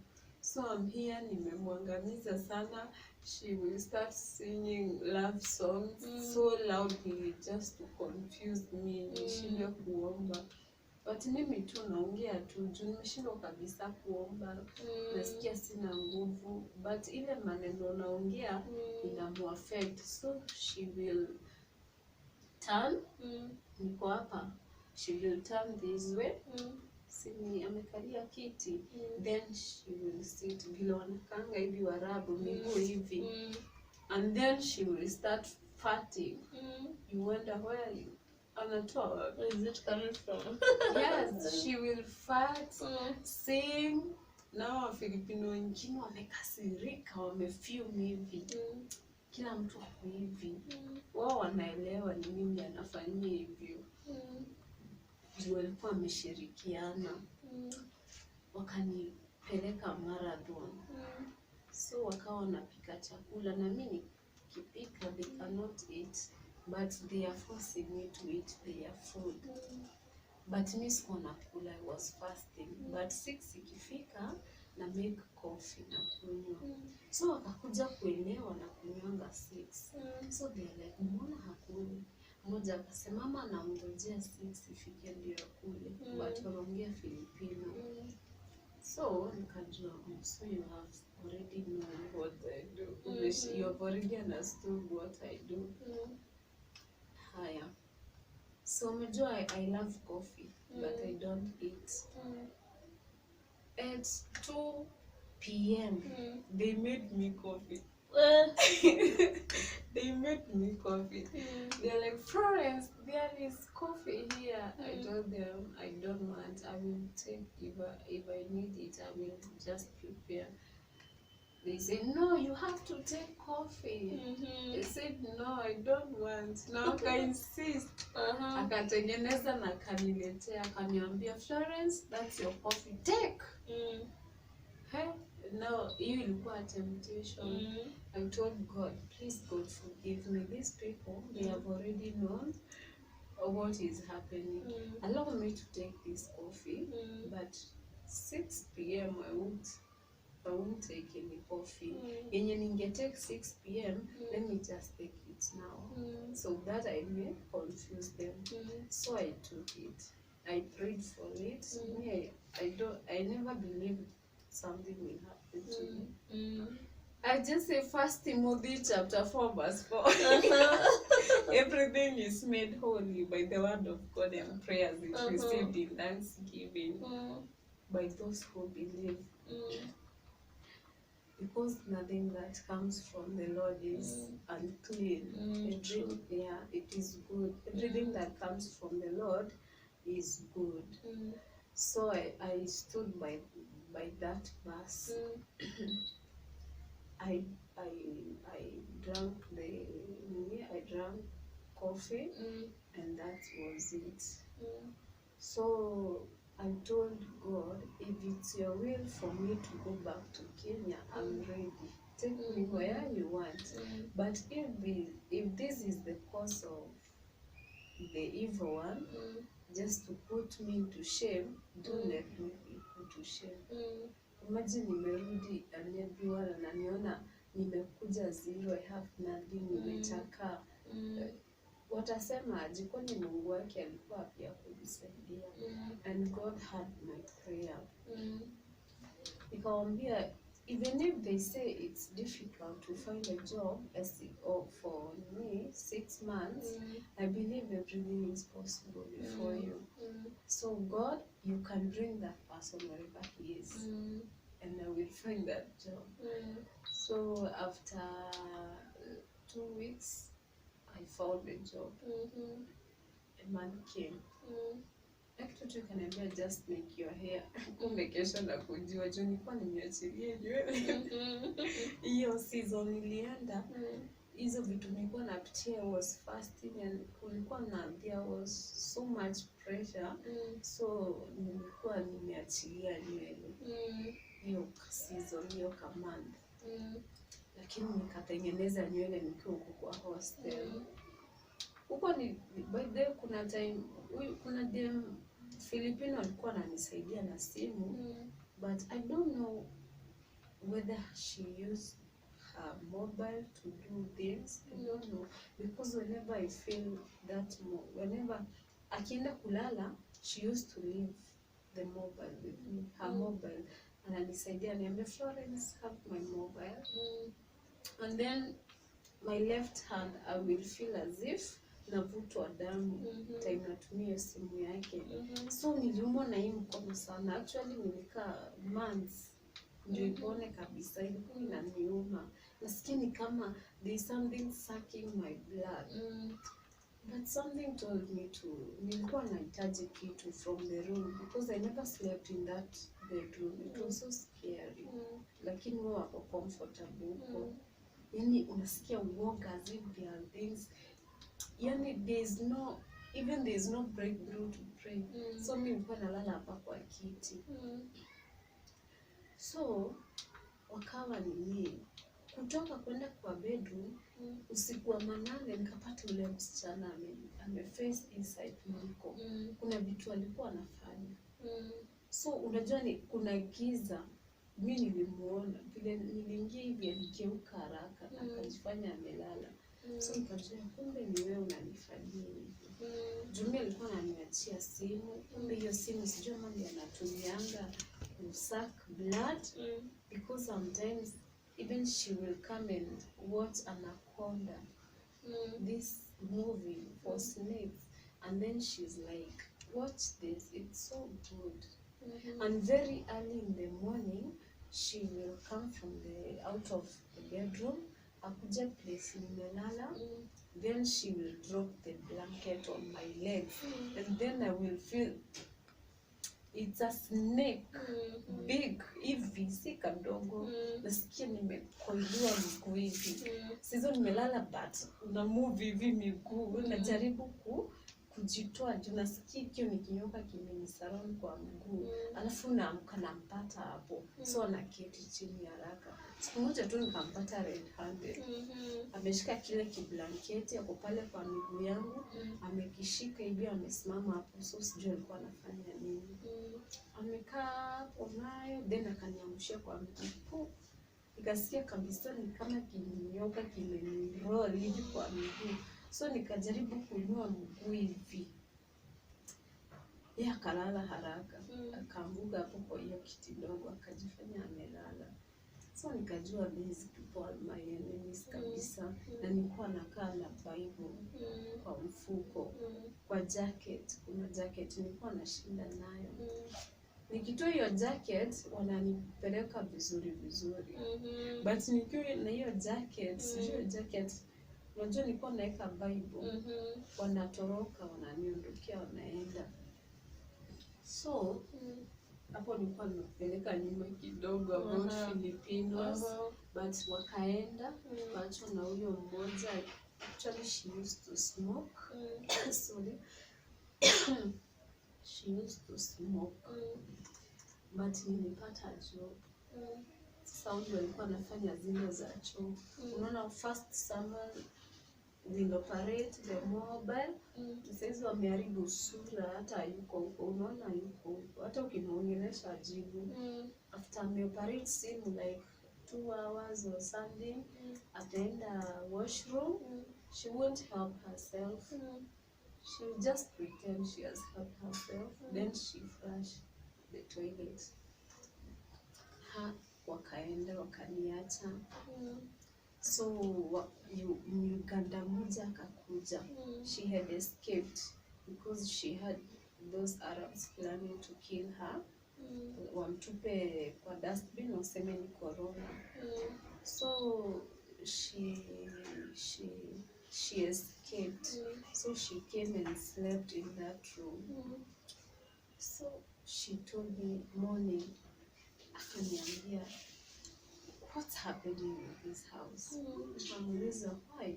So I'm here, nimemwangamiza sana. She will start singing love songs so loudly just to confuse me. Nishindwe kuomba. But mimi tu naongea tu, juu nimeshindwa kabisa kuomba. Nasikia sina nguvu, but ile maneno naongea inamuaffect. So she will turn, niko hapa, she will turn this way. Sini amekalia kiti, then she will sit vile wanakanga hivi Waarabu, miguu hivi. And then she will start farting. You wonder where anatoa. Where is it coming from? Yes, she will fart, sing. Now Filipino wengine wamekasirika, wamefume hivi. Kila mtu ako hivi. Wao wanaelewa ni mimi anafanyia hivyo. Juu walikuwa wameshirikiana. Wakanipeleka marathon. So wakawa wanapika chakula na mimi nikipika they cannot eat. But they are forcing me to eat their food. but mi sikuwa nakula, I was fasting. But 6 ikifika na make coffee na kunywa. So wakakuja kuelewa na kunywanga 6. So they are like, mbona hakuli? Mmoja akasema mama anamngojea 6 ifike ndio akule. But wanaongea Filipino. So nikajua, so you have already known what I do. You have already understood what I do. Haya. So umejua I love coffee, but I don't eat. At 2 p.m. They made me coffee. They made me coffee. They're like, Florence, there is coffee here. I told them I don't want. I will take, if I need it, I will just prepare. They said, no, you have to take coffee. I said, no, I don't want. Now I insist. Akatengeneza na akaniletea, akaniambia, Florence, that's your coffee. Take. Hey, no, hiyo ilikuwa temptation. I told God, please God forgive me. These people, they have already known what is happening. Allow me to take this coffee, but 6 p.m. I won't take any coffee. Yenye ningetake 6 p.m. Let me just take it now, so that I may confuse them. So I took it. I prayed for it. Me, I never believed something will happen to me. I just say 1 Timothy chapter 4 verse 4. Everything is made holy by the word of God and prayers is received in thanksgiving by those who believe. Because nothing that comes from the Lord is unclean. It is good. Everything that comes from the Lord is good. So I stood by that verse. I drank coffee, and that was it. So I told God, if it's your will for me to go back to Kenya, I'm ready. Take me where you want. But if this is the cause of the evil one, just to put me to shame, don't let me be put to shame. Imagine nimerudi and everyone ananiona nimekuja zero, I have nothing, nimechakaa. Watasema jikoni Mungu wake alikuwa pia kujisaidia. And God had my prayer. Nikamwambia, even if they say it's difficult to find a job for me 6 months, I believe everything is possible before you. So God, you can bring that person wherever he is, and I will find that job. So after 2 weeks, I found a job. A man came. Kitu kaniambia, just make your hair. Kumbe kesho na kujua juu nilikuwa nimeachilia nywele. Hiyo season ilienda. Hizo vitu nilikuwa napitia, was fasting and there was so much pressure. So nilikuwa nimeachilia nywele. Hiyo season, hiyo command. Lakini nikatengeneza nywele nikiwa huko kwa hostel. Huko ni by the kuna dem Filipino alikuwa ananisaidia na simu, but I don't know whether she used her mobile to do things. I don't know, because whenever I feel that whenever akienda kulala, she used to leave the mobile with me, her mobile, ananisaidia, niambia, Florence, have my mobile. And then my left hand, I will feel as if navutwa damu time natumia simu yake. So niliumwa na hii mkono sana. Actually nilikaa months ndio ipone kabisa. Ilikuwa inaniuma. Nasikia ni kama there is something sucking my blood. But something told me nilikuwa nahitaji kitu from the room, because I never slept in that bedroom. It was so scary. Lakini wao wako comfortable huko. Yani unasikia uoga as if there are things. Yani there is no breakthrough to pray. So mimi nilikuwa nalala hapa kwa kiti. So wakawa kutoka kwenda kwa bedroom usiku wa manane nikapata ule msichana ameface inside mliko. Kuna vitu alikuwa anafanya. So unajua ni kuna giza. Mimi nilimuona vile niliingia hivi aligeuka haraka na akajifanya amelala. So nikajua kumbe ni wewe unanifanyia hivi. Jumia alikuwa ananiachia simu. Kumbe hiyo simu sijui mama anatumianga kusuck blood because sometimes even she will come and watch Anaconda, this movie for snakes, and then she's like, watch this, it's so good. And very early in the morning, she will come from the out of the bedroom, akuja place nimelala, then she will drop the blanket on my legs, and then I will feel it's a snake, big hivi, si kadogo. Nasikia nimekoiliwa miguu hivi. Sizo nimelala but una move hivi miguu. Najaribu kujitoa juu nasikia kio nikinyoka kimenisurround kwa mguu. Alafu naamka nampata hapo. So anaketi chini haraka. Siku moja tu nikampata red handed. Ameshika kile kiblanketi ako pale kwa miguu yangu. Amekishika hivi amesimama hapo. So sijui alikuwa anafanya nini. Amekaa hapo nayo then akaniamshia kwa miguu. Nikasikia kabisa ni kama kinyoka kimeniroll hivi kwa miguu. So nikajaribu kuinua mguu hivi. Yeye akalala haraka. Akaanguka hapo kwa hiyo kiti ndogo akajifanya amelala. So nikajua these people are my enemies kabisa. Na nilikuwa nakaa na Bible kwa mfuko. Kwa jacket, kuna jacket nilikuwa nashinda nayo. Nikitoa hiyo jacket wananipeleka vizuri. But nikiwa na hiyo jacket, hiyo jacket unajua nilikuwa naeka Bible. Wanatoroka, wananiondokea, wanaenda. So hapo nilikuwa nimepeleka nyuma kidogo about Filipinos, but wakaenda tukaachwa na huyo mmoja. Actually she used to smoke. Sorry. She used to smoke. But nilipata job. Sasa huyo alikuwa anafanya zile za choo. Unaona first someone will operate the mobile. Sasa wameharibu sura hata yuko huko. Unaona yuko huko. Hata ukimuongelesha ajibu. After ameoperate simu like 2 hours or something, ataenda washroom. She won't help herself. She will just pretend she has helped herself. Then she flush the toilet. Wakaenda wakaniacha. So Uganda moja akakuja. She had escaped because she had those Arabs planning to kill her. Wamtupe kwa dustbin waseme ni corona. So she escaped. So she came and slept in that room. So she told me morning, akaniambia, what's happening in this house? Nikamuuliza why?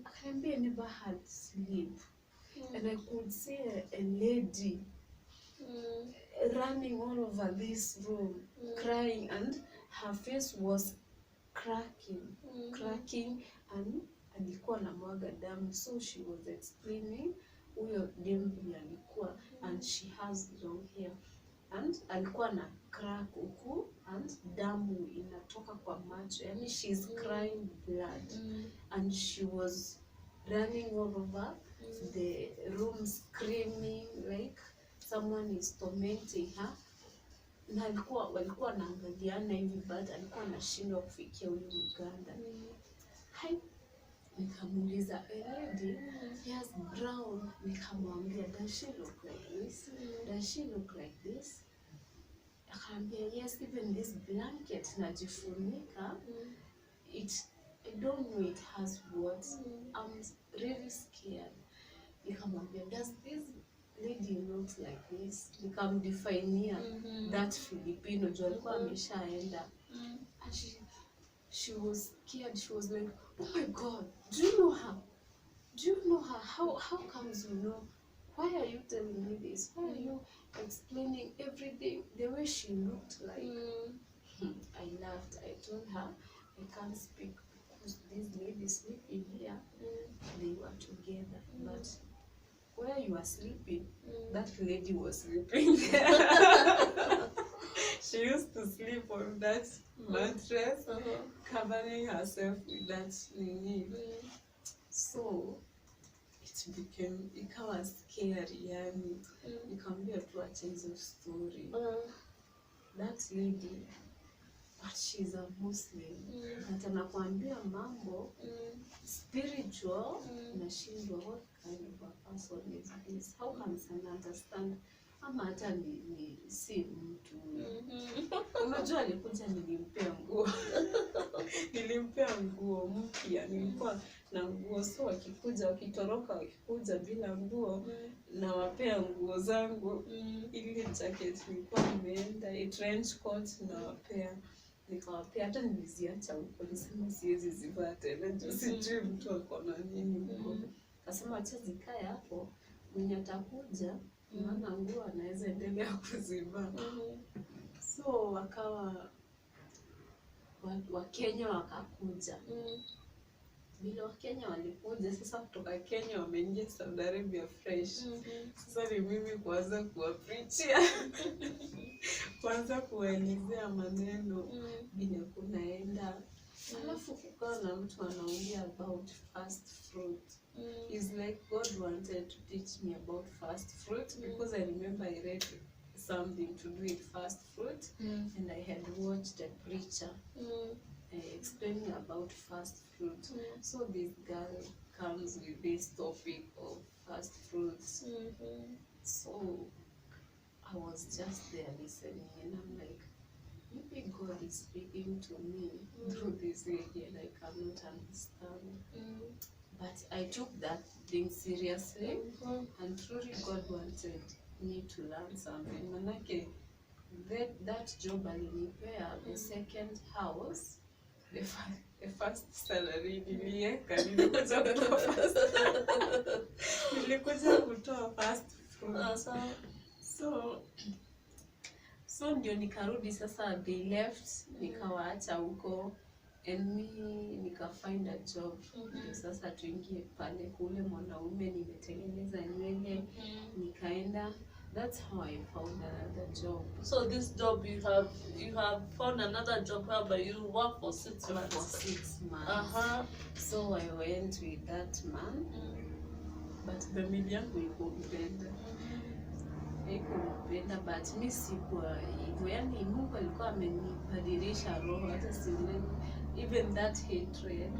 Akaniambia I never had sleep. And I could see a lady running all over this room, crying, and her face was cracking, and alikuwa na mwaga damu. So she was explaining huyo demu alikuwa, and she has long hair, and alikuwa na crack huku, and damu inatoka kwa macho, yani she's crying blood, and she was running all over the room screaming like someone is tormenting her. Na walikuwa wanaangaliana hivi but alikuwa anashindwa kufikia huyu Uganda. Hai, nikamuuliza lady, yes brown. Nikamwambia does she look like this? Does she look like this? Akaniambia yes, even this blanket najifunika, I don't know it has what. I'm really scared. Nikamwambia does this lady looks like this? Nikamdefine that Filipino juu alikuwa ameshaenda. And she was scared. She was like, oh my God, do you know her? Do you know her? How comes you know? Why are you telling me this? Why are you explaining everything the way she looked like? I laughed. I told her, I can't speak because these ladies sleeping here, they were together. But where you are sleeping, that lady was sleeping there. She used to sleep on that mattress, covering herself with that nini. So it became, ikawa scary, yani. Nikamwambia tu acha hizo story. That lady, but she's a Muslim. But anakuambia mambo spiritual, nashindwa what kind of a person is this? How can someone understand? Ama hata ni si mtu. Unajua alikuja nilimpea nguo. Nilimpea nguo mpya, nilikuwa na nguo, so wakikuja wakitoroka wakikuja bila nguo na wapea nguo zangu. Ile jacket nilikuwa nimeenda, trench coat na wapea. Nikawapea, hata niliziacha huko, nisema siwezi zivaa tena, ndio sijui mtu ako na nini huko. Kasema acha zikae hapo, mwenye atakuja maana nguo anaweza endelea kuzivaa. So wakawa Wakenya wakakuja. Bila Wakenya walikuja, sasa kutoka Kenya wameingia Saudi Arabia fresh. Sasa ni mimi kuanza kuwapreachia. Kwanza kuwaelezea maneno bila kunaenda. Alafu kukawa na mtu anaongea about fast fruit. It's like God wanted to teach me about fast fruit because I remember I read something to do with fast fruit and I had watched a preacher explaining about fast fruit. So this girl comes with this topic of fast fruits. So I was just there listening and I'm like, maybe God is speaking to me through this lady and I cannot understand. But I took that thing seriously and truly God wanted me to learn something. Manake that job alinipea, the second house, the first salary nilieka, nilikuja kutoa fast fruit. So ndio nikarudi sasa, they left, nikawaacha huko and me nika find a job. Ndio sasa tuingie pale, kule mwanaume nimetengeneza nywele, nikaenda. That's how I found another job. So this job you have found another job whereby you work for 6 months. For 6 months. So I went with that man. But family yangu ikumpenda. Ikumpenda, but mi sikuwa hivyo. Yani Mungu alikuwa amenibadilisha roho, hata siwezi. Even that hatred,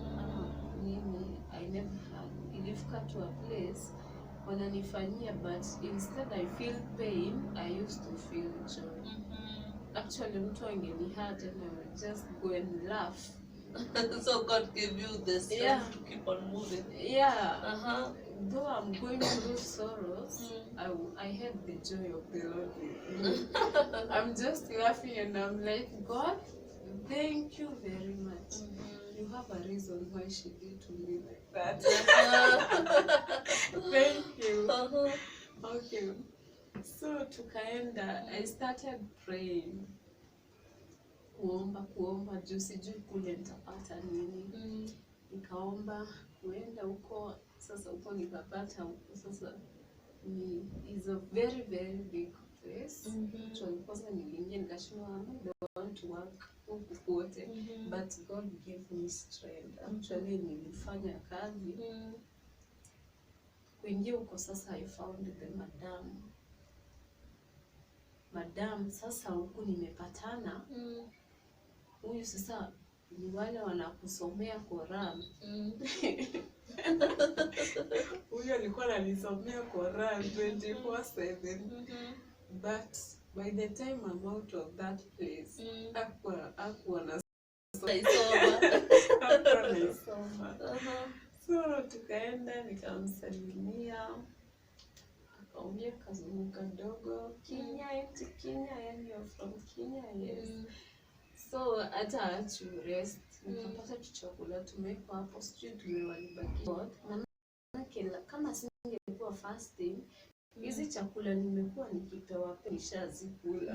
mimi I never had. Ilifika to a place wananifanyia, but instead I feel pain, I used to feel joy. Actually mtu angeni hurt and I would just go and laugh. So God gave you the strength to keep on moving. Yeah. Though I'm going through sorrows, I had the joy of the Lord. I'm just laughing and I'm like, God, thank you very much. You have a reason why she did to me like that. Thank you. Okay. So tukaenda, I started praying. Kuomba, juu sijui kule nitapata nini. Nikaomba, kuenda huko, sasa huko nikapata huko, sasa is a very very big place. Kwanza niliingia nikashindwa, I don't want to work huku kote. But God gave me strength. Actually nilifanya kazi. Kuingia huko sasa I found the madam sasa huku nimepatana. Huyu sasa ni wale wanakusomea Quran. Huyu alikuwa ananisomea Quran 24/7. But by the time I'm out of that place, hakuwa na soma. So tukaenda nikamsalimia. Akaongea kazungu kadogo, Kenya, yani you're from Kenya, yes. So hata to rest, nikapata chakula tumeweka hapo, sijui tumewalibaki. Manake kama singekuwa fasting, hizi chakula nimekuwa nikipewa nishazikula.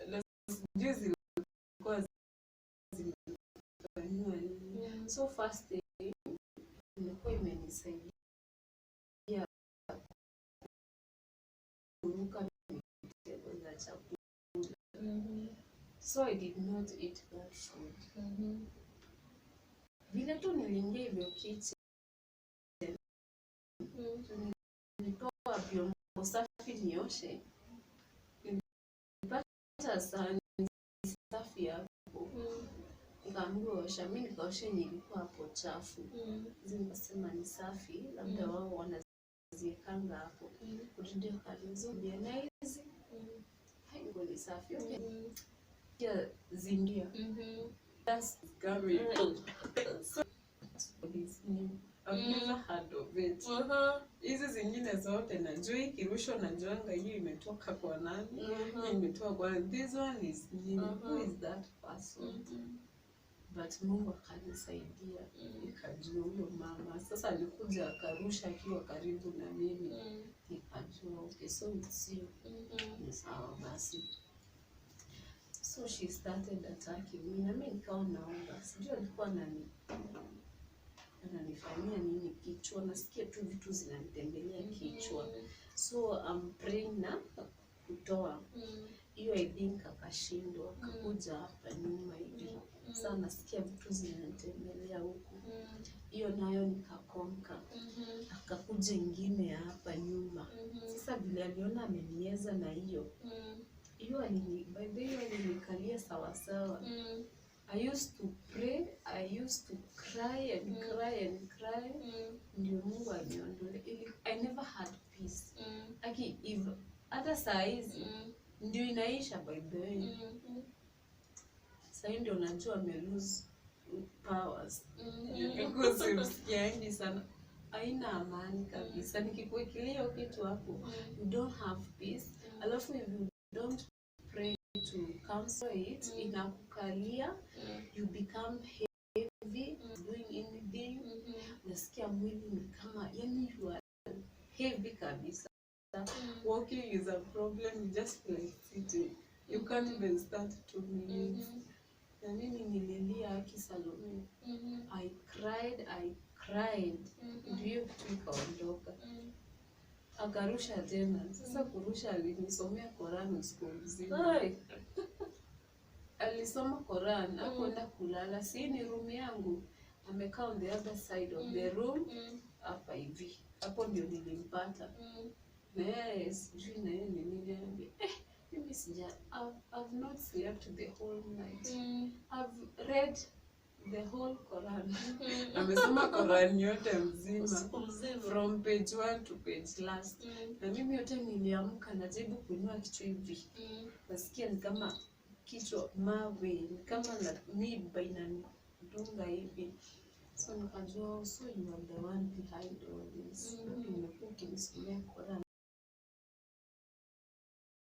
Na sijui zilikuwa So first day ilikuwa imenisaidia kuruka mitego za chakula. So I did not eat that food. Vile tu niliingia hivyo kitchen, nilitoa vyombo safi nioshe, nilipata sahani safi hapo, nikaambiwa osha. Mimi nikaosha yenye ilikuwa hapo chafu. Hizi nikasema ni safi, labda wao wanaziekanga hapo. Kurudi wakaniambia na hizi haiko ni safi. Okay. Kia zingia. That's coming. So this new. I've never heard of it. Hizi zingine zote najua ikirusho najuanga hiyo imetoka kwa nani, hii imetoka kwa this one is new. Who is that person? But Mungu akanisaidia, nikajua huyo mama. Sasa alikuja akarusha akiwa karibu na mimi, nikajua okay, so it's you. Ni sawa basi. So she started attacking me. Na mimi nikawa naomba. Sijui alikuwa ananifanyia nini kichwa. Nasikia tu vitu zinanitembelea kichwa. So I'm praying na kutoa. Hiyo I think akashindwa. Akakuja hapa nyuma hivi. Sasa nasikia vitu zinanitembelea huku. Hiyo nayo nikakonka. Akakuja ingine hapa nyuma. Sasa vile aliona amenieza na hiyo. Hiyo alinikalia sawa sawa. I used to pray, I used to cry and cry and cry. Ndio Mungu aniondole. I never had peace. Aki hata saa hizi ndio inaisha by the way. Sasa ndio unajua ame lose powers. Because msikiangi sana. Haina amani kabisa. Nikikuwekelea kitu hapo, you don't have peace. Alafu if you don't pray to cancel it, inakukalia, you become heavy, doing anything. Nasikia mwili ni kama, yani you are heavy kabisa. Walking is a problem, you just feel like sitting. You can't even start 2 minutes. Na mimi nililia haki Salome. I cried. Ndio kitu ikaondoka. Akarusha tena. Sasa kurusha alinisomea Quran usiku mzima. Alisoma Quran, hakwenda kulala. Si ni room yangu. Amekaa on the other side of the room. Hapa hivi. Hapo ndio nilimpata. Na yeye sijui na yeye niliambia. Mimi I've not slept the whole night. I've read the whole Quran. Amesoma Quran yote mzima. From page 1 to page last. Na mimi yote niliamka najaribu kuinua kichwa hivi. Nasikia ni kama kichwa mawe, ni kama miba inanidunga hivi. So nikajua, so you are the one behind all this. Nimekuwa ukinisomea Quran.